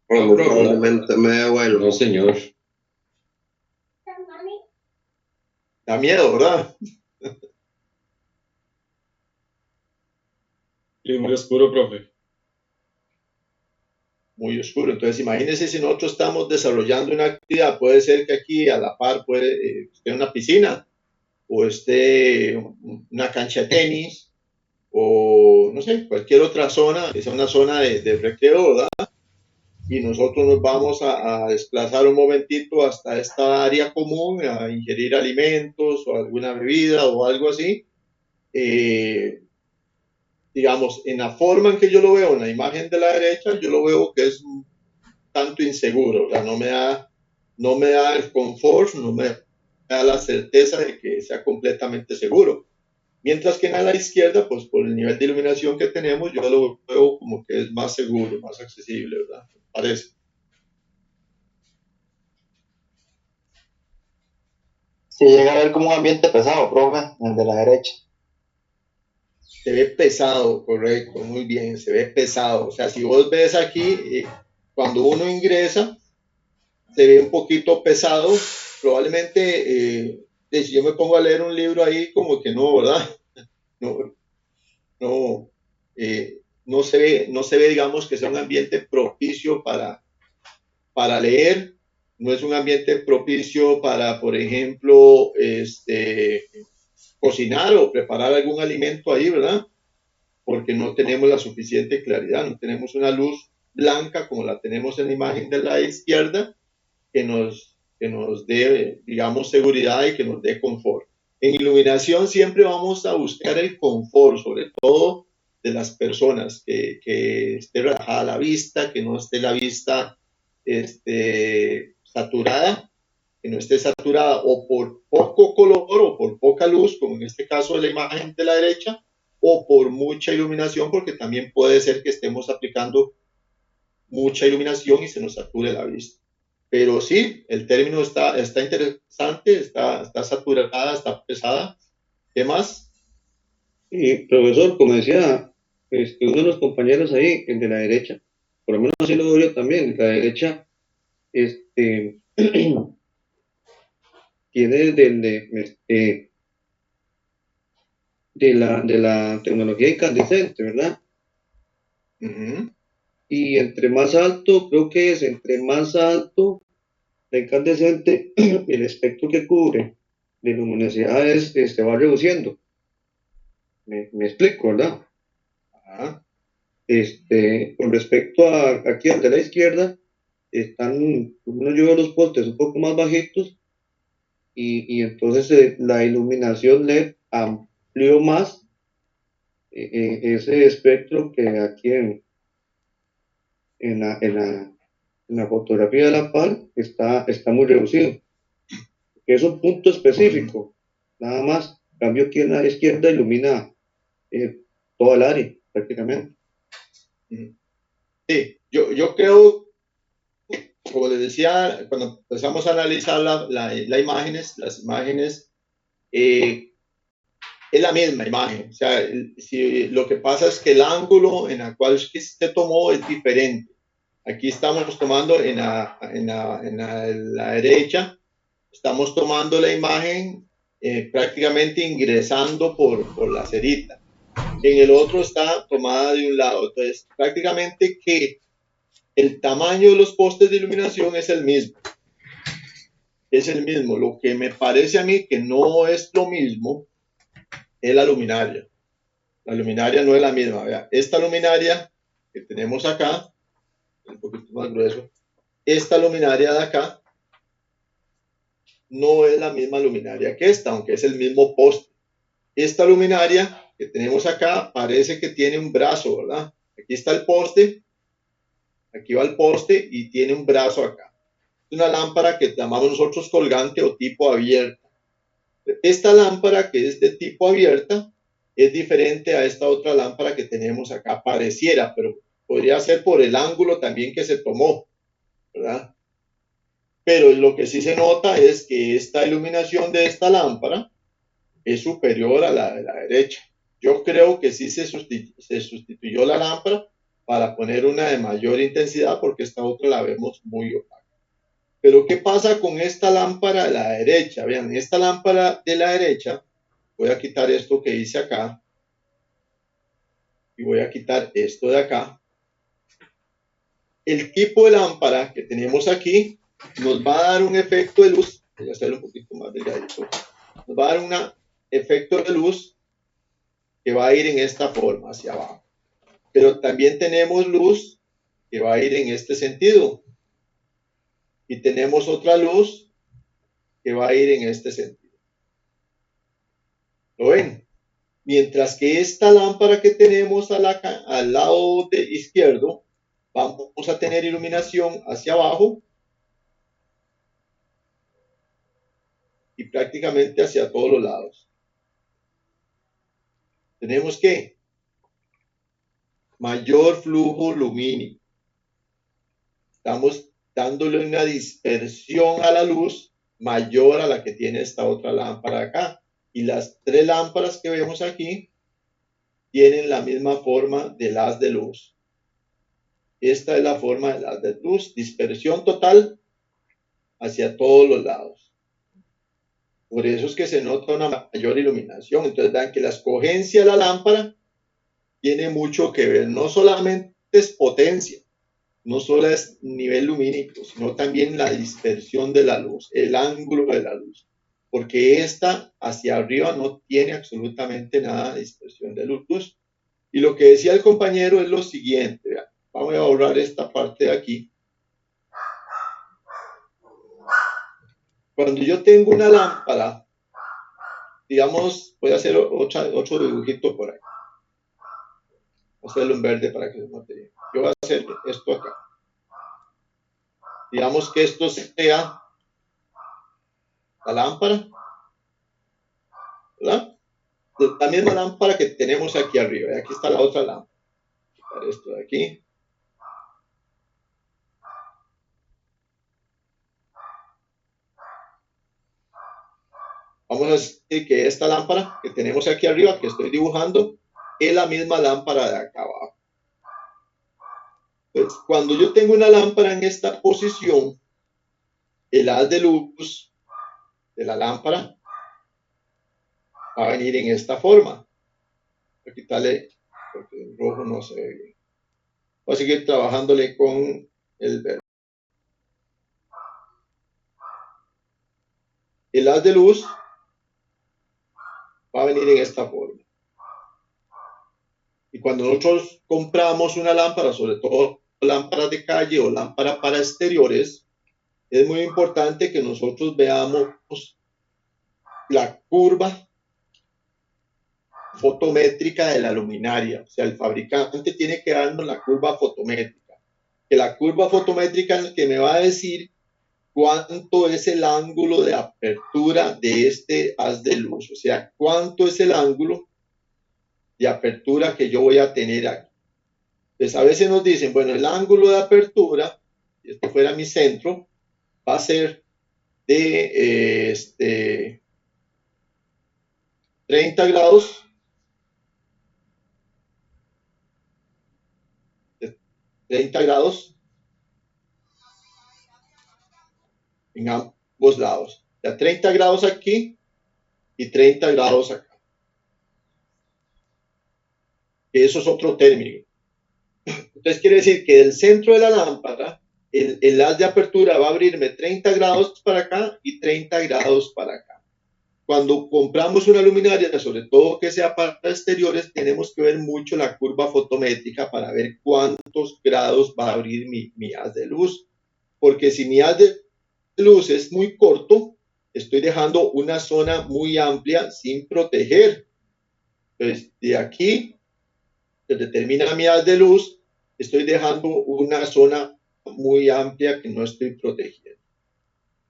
Probablemente me da vuelo. No, señor. Da miedo, ¿verdad? Y es muy oscuro, profe. Muy oscuro. Entonces, imagínense si nosotros estamos desarrollando una actividad, puede ser que aquí a la par esté una piscina o esté una cancha de tenis o no sé, cualquier otra zona, que sea una zona de recreo, ¿verdad? Y nosotros nos vamos a desplazar un momentito hasta esta área común, a ingerir alimentos o alguna bebida o algo así. Digamos, en la forma en que yo lo veo, en la imagen de la derecha, yo lo veo que es un tanto inseguro, ¿verdad? No me da el confort, no me da la certeza de que sea completamente seguro. Mientras que en la izquierda, pues por el nivel de iluminación que tenemos, yo lo veo como que es más seguro, más accesible, ¿verdad? Parece. Se llega a ver como un ambiente pesado, profe, el de la derecha. Se ve pesado, correcto, muy bien, se ve pesado. O sea, si vos ves aquí, cuando uno ingresa, se ve un poquito pesado. Probablemente, si yo me pongo a leer un libro ahí, como que no, ¿verdad? No, no, no se ve, digamos, que sea un ambiente propicio para leer. No es un ambiente propicio para, por ejemplo, cocinar o preparar algún alimento ahí, ¿verdad? Porque no tenemos la suficiente claridad, no tenemos una luz blanca como la tenemos en la imagen de la izquierda que nos dé, digamos, seguridad y que nos dé confort. En iluminación siempre vamos a buscar el confort, sobre todo de las personas, que esté relajada la vista, que no esté la vista saturada, que no esté saturada o por poco color o por poca luz, como en este caso de la imagen de la derecha, o por mucha iluminación, porque también puede ser que estemos aplicando mucha iluminación y se nos sature la vista. Pero sí, el término está interesante, está saturada, está pesada. ¿Qué más? Y profesor, como decía uno de los compañeros ahí, el de la derecha, por lo menos así lo veo yo también, la derecha tiene de la tecnología incandescente, ¿verdad? Uh-huh. Y entre más alto, creo que es entre más alto la incandescente, el espectro que cubre de luminosidad se va reduciendo. Me explico, ¿verdad? Ajá. Con respecto a aquí al de la izquierda, uno yo veo los postes un poco más bajitos y entonces la iluminación LED amplió más ese espectro que aquí en la fotografía de la par está muy reducido. Es un punto específico, nada más. Cambio aquí en la izquierda ilumina toda el área prácticamente. Sí, yo creo, como les decía, cuando empezamos a analizar las imágenes, es la misma imagen. O sea, si, lo que pasa es que el ángulo en el cual se tomó es diferente. Aquí estamos tomando en la derecha, estamos tomando la imagen prácticamente ingresando por la cerita. En el otro está tomada de un lado. Entonces, prácticamente que el tamaño de los postes de iluminación es el mismo. Es el mismo. Lo que me parece a mí que no es lo mismo es la luminaria. La luminaria no es la misma. Vea, esta luminaria que tenemos acá, un poquito más grueso, esta luminaria de acá no es la misma luminaria que esta, aunque es el mismo poste. Esta luminaria que tenemos acá parece que tiene un brazo, ¿verdad? Aquí está el poste, aquí va el poste y tiene un brazo acá. Es una lámpara que llamamos nosotros colgante o tipo abierta. Esta lámpara que es de tipo abierta es diferente a esta otra lámpara que tenemos acá. Pareciera, pero podría ser por el ángulo también que se tomó, ¿verdad? Pero lo que sí se nota es que esta iluminación de esta lámpara es superior a la de la derecha. Yo creo que sí se sustituyó la lámpara para poner una de mayor intensidad porque esta otra la vemos muy opaca. Pero ¿qué pasa con esta lámpara de la derecha? Vean, esta lámpara de la derecha, voy a quitar esto que hice acá y voy a quitar esto de acá. El tipo de lámpara que tenemos aquí nos va a dar un efecto de luz, voy a hacerlo un poquito más delgadito, nos va a dar un efecto de luz que va a ir en esta forma, hacia abajo. Pero también tenemos luz que va a ir en este sentido. Y tenemos otra luz que va a ir en este sentido. ¿Lo ven? Mientras que esta lámpara que tenemos al lado izquierdo, vamos a tener iluminación hacia abajo y prácticamente hacia todos los lados. Tenemos que mayor flujo lumínico. Estamos dándole una dispersión a la luz mayor a la que tiene esta otra lámpara acá. Y las 3 lámparas que vemos aquí tienen la misma forma del haz de luz. Esta es la forma del haz de luz, dispersión total hacia todos los lados. Por eso es que se nota una mayor iluminación. Entonces vean que la escogencia de la lámpara tiene mucho que ver. No solamente es potencia, no solo es nivel lumínico, sino también la dispersión de la luz, el ángulo de la luz. Porque esta hacia arriba no tiene absolutamente nada de dispersión de luz. Y lo que decía el compañero es lo siguiente. Vean, vamos a borrar esta parte de aquí. Cuando yo tengo una lámpara, digamos, voy a hacer otro dibujito por ahí. Voy a hacerlo en verde para que se note bien. Yo voy a hacer esto acá. Digamos que esto sea la lámpara, ¿verdad? La misma lámpara que tenemos aquí arriba. Y aquí está la otra lámpara. Voy a quitar esto de aquí. Vamos a decir que esta lámpara que tenemos aquí arriba, que estoy dibujando, es la misma lámpara de acá abajo. Entonces, cuando yo tengo una lámpara en esta posición, el haz de luz de la lámpara va a venir en esta forma. Voy a quitarle, porque el rojo no se ve bien. Voy a seguir trabajándole con el verde. El haz de luz va a venir en esta forma. Y cuando nosotros compramos una lámpara, sobre todo lámparas de calle o lámparas para exteriores, es muy importante que nosotros veamos la curva fotométrica de la luminaria. O sea, el fabricante tiene que darnos la curva fotométrica. Que la curva fotométrica es la que me va a decir cuánto es el ángulo de apertura de este haz de luz. O sea, cuánto es el ángulo de apertura que yo voy a tener aquí. Entonces, a veces nos dicen, bueno, el ángulo de apertura, si este fuera mi centro, va a ser de 30 grados, de 30 grados en ambos lados. O sea, 30 grados aquí y 30 grados acá. Eso es otro término. Entonces quiere decir que del centro de la lámpara, el haz de apertura va a abrirme 30 grados para acá y 30 grados para acá. Cuando compramos una luminaria, sobre todo que sea para exteriores, tenemos que ver mucho la curva fotométrica para ver cuántos grados va a abrir mi haz de luz. Porque si mi haz de luz es muy corto, estoy dejando una zona muy amplia sin proteger. Entonces, de aquí, desde termina mi haz de luz, estoy dejando una zona muy amplia que no estoy protegiendo.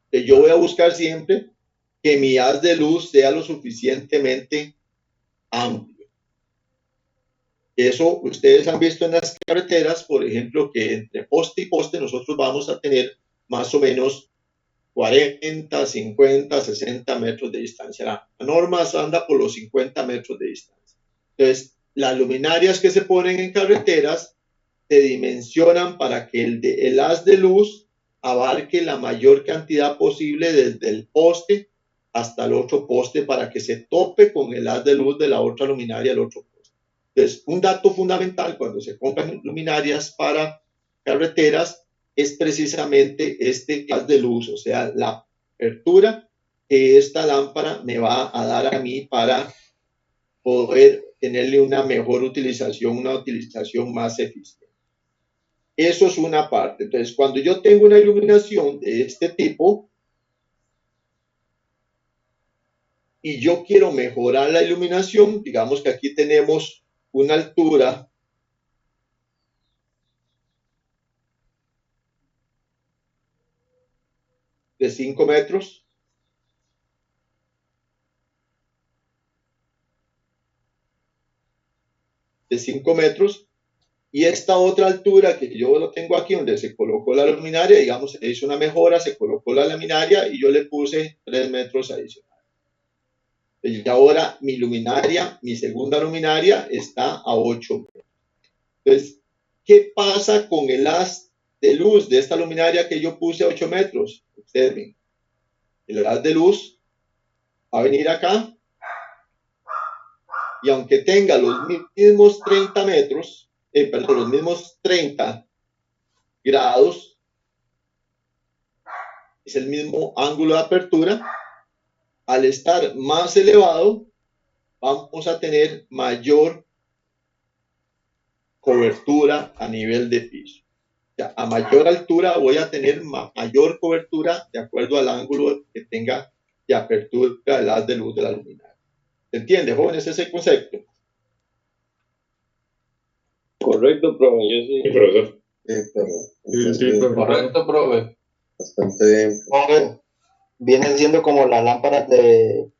Entonces, yo voy a buscar siempre que mi haz de luz sea lo suficientemente amplio. Eso ustedes han visto en las carreteras, por ejemplo, que entre poste y poste nosotros vamos a tener más o menos 40, 50, 60 metros de distancia. La norma anda por los 50 metros de distancia. Entonces, las luminarias que se ponen en carreteras se dimensionan para que el haz de luz abarque la mayor cantidad posible desde el poste hasta el otro poste para que se tope con el haz de luz de la otra luminaria del otro poste. Entonces, un dato fundamental cuando se compran luminarias para carreteras es precisamente este haz de luz, o sea, la apertura que esta lámpara me va a dar a mí para poder tenerle una mejor utilización, una utilización más eficiente. Eso es una parte. Entonces, cuando yo tengo una iluminación de este tipo y yo quiero mejorar la iluminación, digamos que aquí tenemos una altura de 5 metros. De 5 metros. Y esta otra altura que yo lo tengo aquí, donde se colocó la luminaria, digamos, se hizo una mejora, se colocó la luminaria y yo le puse 3 metros adicionales. Y ahora mi luminaria, mi segunda luminaria, está a 8 metros. Entonces, ¿qué pasa con el haz de luz de esta luminaria que yo puse a 8 metros? Observen, el haz de luz va a venir acá y aunque tenga los mismos 30 metros, perdón, los mismos 30 grados, es el mismo ángulo de apertura, al estar más elevado, vamos a tener mayor cobertura a nivel de piso. O sea, a mayor altura voy a tener mayor cobertura de acuerdo al ángulo que tenga de apertura del haz de luz de la luminaria. ¿Se entiende, jóvenes, ese concepto? Correcto, profe, yo sí. Sí, profesor. Correcto, profe. Bastante bien. Profe, vienen siendo como las lámparas de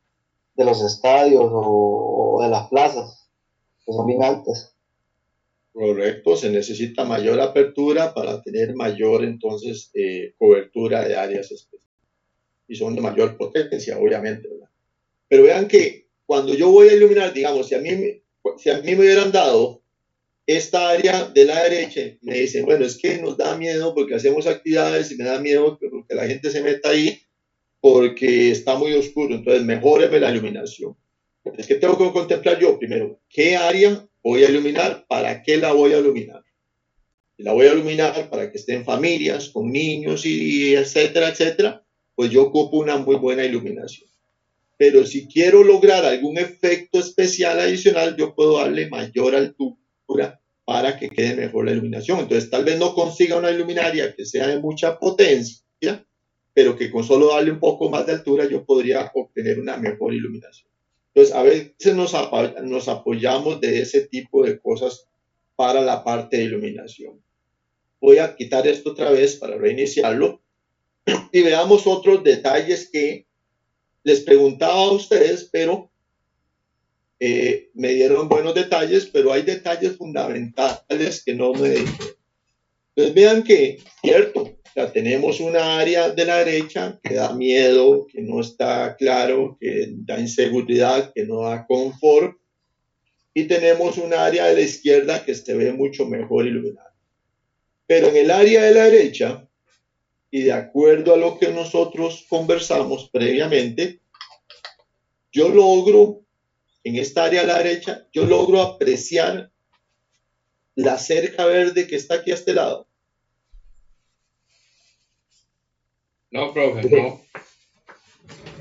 los estadios o de las plazas, que son bien altas. Correcto, se necesita mayor apertura para tener mayor, entonces, cobertura de áreas específicas. Y son de mayor potencia, obviamente, ¿verdad? Pero vean que cuando yo voy a iluminar, digamos, si a mí me hubieran dado esta área de la derecha, me dicen, bueno, es que nos da miedo porque hacemos actividades y me da miedo porque la gente se meta ahí porque está muy oscuro, entonces mejóreme la iluminación. Es que tengo que contemplar yo primero, ¿qué área voy a iluminar? ¿Para qué la voy a iluminar? Si la voy a iluminar para que estén familias, con niños y etcétera, etcétera, pues yo ocupo una muy buena iluminación. Pero si quiero lograr algún efecto especial adicional, yo puedo darle mayor altura para que quede mejor la iluminación. Entonces, tal vez no consiga una iluminaria que sea de mucha potencia, pero que con solo darle un poco más de altura yo podría obtener una mejor iluminación. Entonces, a veces nos apoyamos de ese tipo de cosas para la parte de iluminación. Voy a quitar esto otra vez para reiniciarlo y veamos otros detalles que les preguntaba a ustedes, pero me dieron buenos detalles, pero hay detalles fundamentales que no me dijeron. Entonces vean que, cierto, o sea, tenemos una área de la derecha que da miedo, que no está claro, que da inseguridad, que no da confort, y tenemos un área de la izquierda que se ve mucho mejor iluminada. Pero en el área de la derecha, y de acuerdo a lo que nosotros conversamos previamente, yo logro, en esta área a la derecha, yo logro apreciar la cerca verde que está aquí a este lado. No, profe, no.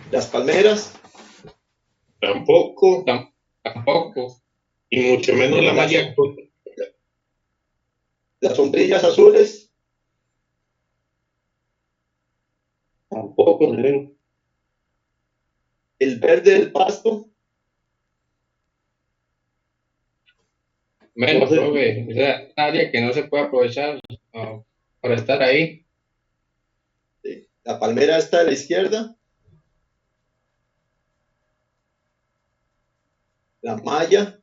Las palmeras, Tampoco, Tampoco. y mucho menos la malla. las sombrillas azules, Tampoco, ¿no? el verde del pasto, Menos, No sé. profe. O sea, área que no se puede aprovechar para estar ahí. la palmera está a la izquierda, la malla,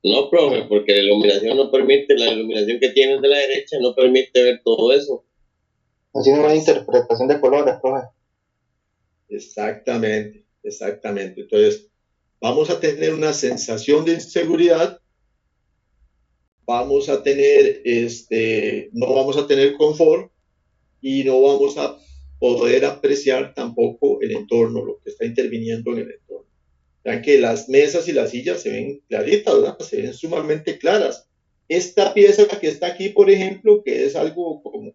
No, profe, porque la iluminación no permite, la iluminación que tienes de la derecha no permite ver todo eso. Haciendo una interpretación de colores, profe. exactamente, exactamente. Entonces, vamos a tener una sensación de inseguridad, vamos a tener, no vamos a tener confort y no vamos a poder apreciar tampoco el entorno, lo que está interviniendo en el entorno. Vean que las mesas y las sillas se ven claritas, ¿verdad? Se ven sumamente claras. Esta pieza que está aquí, por ejemplo, que es algo como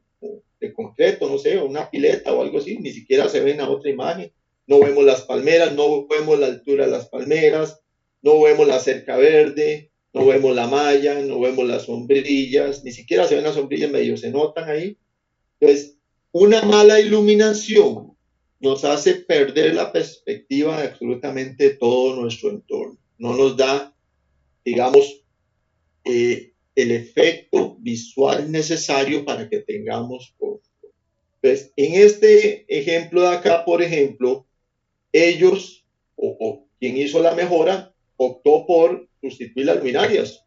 de concreto, no sé, una pileta o algo así, ni siquiera se ve en la otra imagen. No vemos las palmeras, no vemos la altura de las palmeras, no vemos la cerca verde, no vemos la malla, no vemos las sombrillas, ni siquiera se ven las sombrillas, medio se notan ahí. Entonces, una mala iluminación nos hace perder la perspectiva de absolutamente todo nuestro entorno. No nos da, digamos, el efecto visual necesario para que tengamos confort. Entonces, en este ejemplo de acá, por ejemplo, ellos, o quien hizo la mejora optó por sustituir las luminarias.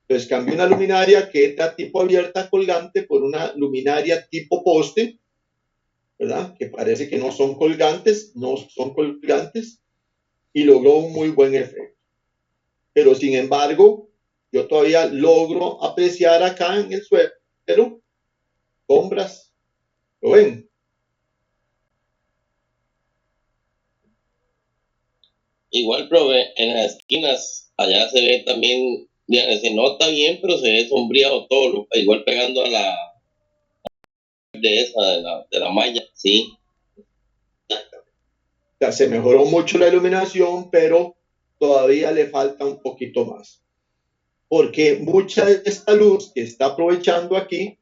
Entonces cambió una luminaria que era tipo abierta colgante por una luminaria tipo poste, ¿verdad? Que parece que no son colgantes, y logró un muy buen efecto. Pero sin embargo, yo todavía logro apreciar acá en el suelo sombras. ¿Lo ven? Igual, profe, en las esquinas, allá se ve también, ya, se nota bien, pero se ve sombreado todo, igual pegando a la de esa, de la malla, sí. O sea, se mejoró mucho la iluminación, pero todavía le falta un poquito más. Porque mucha de esta luz que está aprovechando aquí,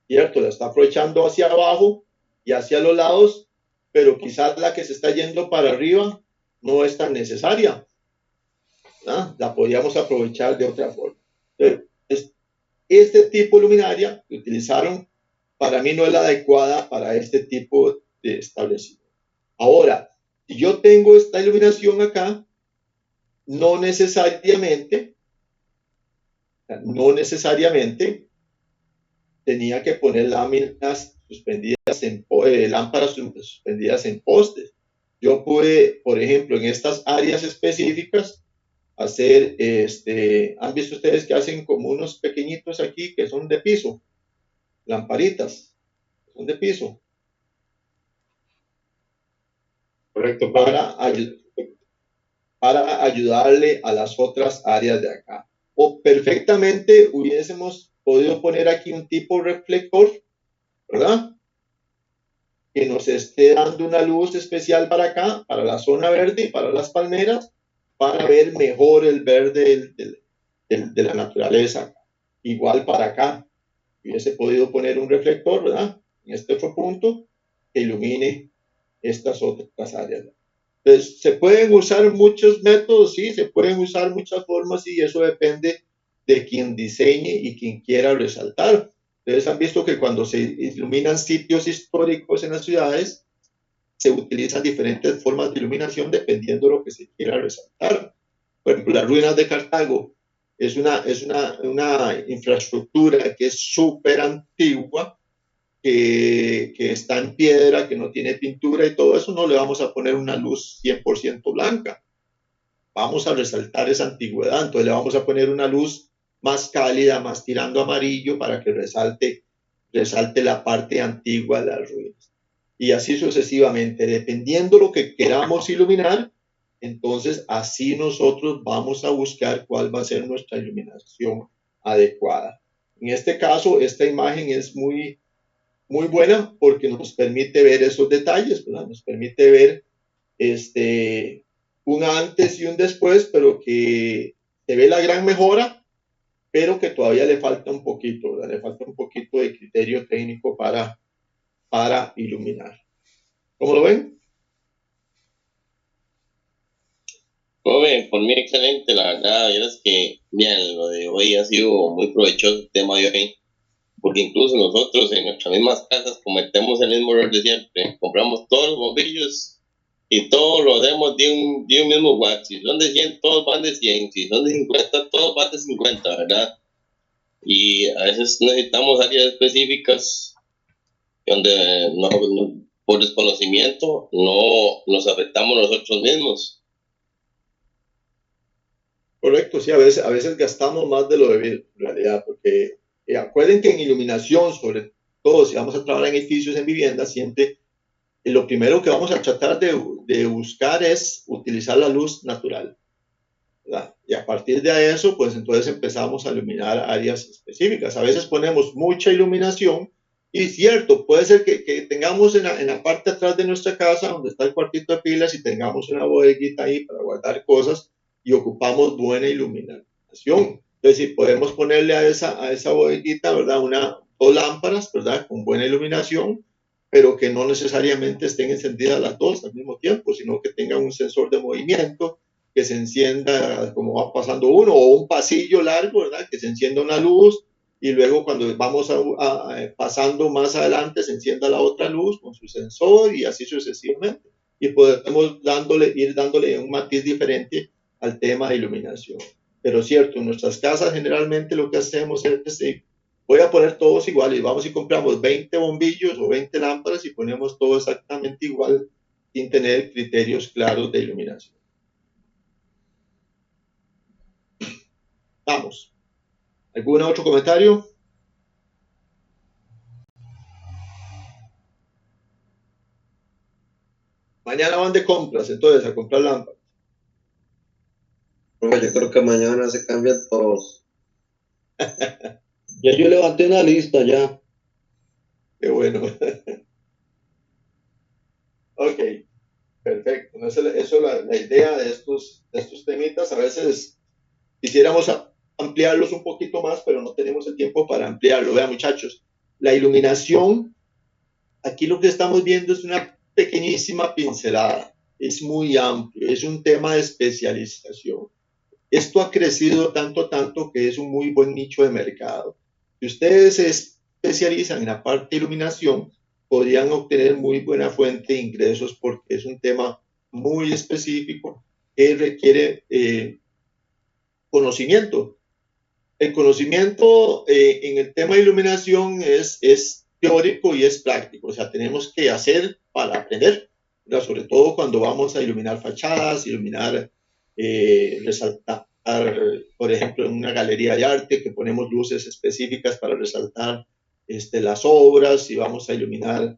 ¿cierto? La está aprovechando hacia abajo y hacia los lados, pero quizás la que se está yendo para arriba no es tan necesaria. ¿Ah? La podríamos aprovechar de otra forma. Entonces, este tipo de luminaria que utilizaron, para mí no es la adecuada para este tipo de establecimiento. Ahora, si yo tengo esta iluminación acá, no necesariamente tenía que poner lámparas suspendidas en postes. Yo pude, por ejemplo, en estas áreas específicas, hacer, han visto ustedes que hacen como unos pequeñitos aquí que son de piso, lamparitas, son de piso. Correcto, para ayudarle a las otras áreas de acá. O perfectamente hubiésemos podido poner aquí un tipo reflector, ¿verdad? Que nos esté dando una luz especial para acá, para la zona verde y para las palmeras, para ver mejor el verde de la naturaleza. Igual para acá, hubiese podido poner un reflector, ¿verdad? En este otro punto, que ilumine estas otras áreas. Entonces, se pueden usar muchos métodos, sí, se pueden usar muchas formas y eso depende de quien diseñe y quien quiera resaltar. Ustedes han visto que cuando se iluminan sitios históricos en las ciudades, se utilizan diferentes formas de iluminación dependiendo de lo que se quiera resaltar. Por ejemplo, las ruinas de Cartago es una infraestructura que es súper antigua, que está en piedra, que no tiene pintura y todo eso, no le vamos a poner una luz 100% blanca. Vamos a resaltar esa antigüedad, entonces le vamos a poner una luz más cálida, más tirando amarillo para que resalte la parte antigua de las ruinas. Y así sucesivamente, dependiendo lo que queramos iluminar, entonces así nosotros vamos a buscar cuál va a ser nuestra iluminación adecuada. En este caso, esta imagen es muy buena porque nos permite ver esos detalles, ¿verdad? Nos permite ver un antes y un después, pero que se ve la gran mejora, pero que todavía le falta un poquito, ¿verdad? Le falta un poquito de criterio técnico para iluminar. ¿Cómo lo ven? Profe, por mí excelente, la verdad, es que bien, lo de hoy ha sido muy provechoso el tema de hoy, porque incluso nosotros en nuestras mismas casas cometemos el mismo error de siempre, compramos todos los bombillos y todos lo hacemos de un mismo watt, si son de 100 todos van de 100, si son de 50 todos van de 50, ¿verdad? Y a veces necesitamos áreas específicas donde por desconocimiento no nos afectamos nosotros mismos. Correcto, sí, a veces gastamos más de lo debido, en realidad, porque acuerden que en iluminación, sobre todo si vamos a trabajar en edificios, en viviendas, siempre lo primero que vamos a tratar de buscar es utilizar la luz natural, ¿verdad? Y a partir de eso, pues entonces empezamos a iluminar áreas específicas. A veces ponemos mucha iluminación y cierto, puede ser que tengamos en la parte atrás de nuestra casa, donde está el cuartito de pilas, y tengamos una bodeguita ahí para guardar cosas y ocupamos buena iluminación. Entonces, si podemos ponerle a esa bodeguita, ¿verdad? Dos lámparas, ¿verdad? Con buena iluminación, pero que no necesariamente estén encendidas las dos al mismo tiempo, sino que tengan un sensor de movimiento, que se encienda como va pasando uno, o un pasillo largo, ¿verdad? Que se encienda una luz y luego cuando vamos pasando más adelante se encienda la otra luz con su sensor y así sucesivamente. y podemos ir dándole un matiz diferente al tema de iluminación. Pero cierto, en nuestras casas generalmente lo que hacemos es, voy a poner todos iguales, vamos y compramos 20 bombillos o 20 lámparas y ponemos todo exactamente igual sin tener criterios claros de iluminación. Vamos. ¿Algún otro comentario? Mañana van de compras, entonces, a comprar lámparas. Profe, yo creo que mañana se cambian todos. Ya yo levanté una lista ya. Qué bueno. Ok, perfecto. No, eso es la idea de estos temitas. A veces quisiéramos ampliarlos un poquito más, pero no tenemos el tiempo para ampliarlo. Vean, muchachos, la iluminación, aquí lo que estamos viendo es una pequeñísima pincelada. Es muy amplio, es un tema de especialización. Esto ha crecido tanto que es un muy buen nicho de mercado. Si ustedes se especializan en la parte de iluminación, podrían obtener muy buena fuente de ingresos porque es un tema muy específico que requiere conocimiento. El conocimiento en el tema de iluminación es teórico y es práctico. O sea, tenemos que hacer para aprender, ¿verdad? Sobre todo cuando vamos a iluminar fachadas, resaltar, por ejemplo, en una galería de arte que ponemos luces específicas para resaltar las obras y vamos a iluminar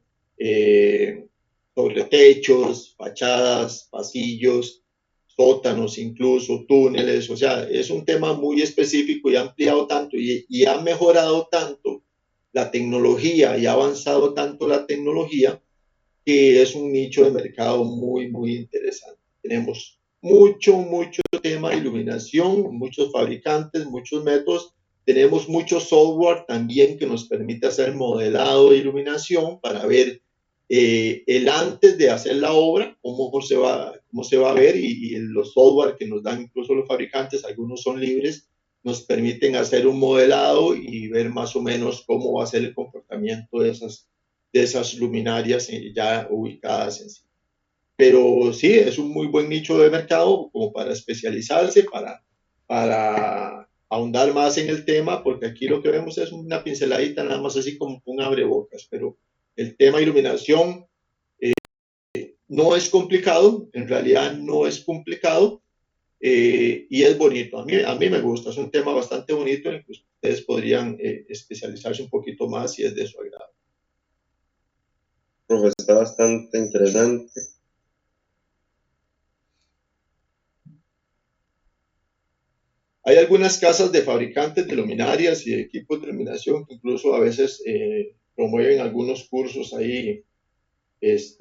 sobre techos, fachadas, pasillos, sótanos, incluso túneles. O sea, es un tema muy específico y ha ampliado tanto y ha mejorado tanto la tecnología y ha avanzado tanto la tecnología que es un nicho de mercado muy, muy interesante. Tenemos mucho tema de iluminación, muchos fabricantes, muchos métodos. Tenemos mucho software también que nos permite hacer modelado de iluminación para ver el antes de hacer la obra, cómo se va a ver, y los software que nos dan incluso los fabricantes, algunos son libres, nos permiten hacer un modelado y ver más o menos cómo va a ser el comportamiento de esas luminarias ya ubicadas en sí. Pero sí, es un muy buen nicho de mercado como para especializarse, para ahondar más en el tema, porque aquí lo que vemos es una pinceladita, nada más así como un abrebocas, pero el tema iluminación no es complicado, en realidad no es complicado, y es bonito. A mí me gusta, es un tema bastante bonito, incluso ustedes podrían especializarse un poquito más si es de su agrado. Profe, está bastante interesante. Hay algunas casas de fabricantes de luminarias y de equipos de iluminación que incluso a veces promueven algunos cursos ahí del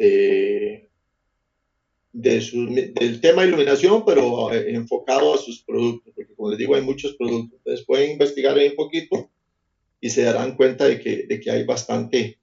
tema de iluminación, pero enfocado a sus productos, porque como les digo, hay muchos productos. Entonces pueden investigar ahí un poquito y se darán cuenta de que hay bastante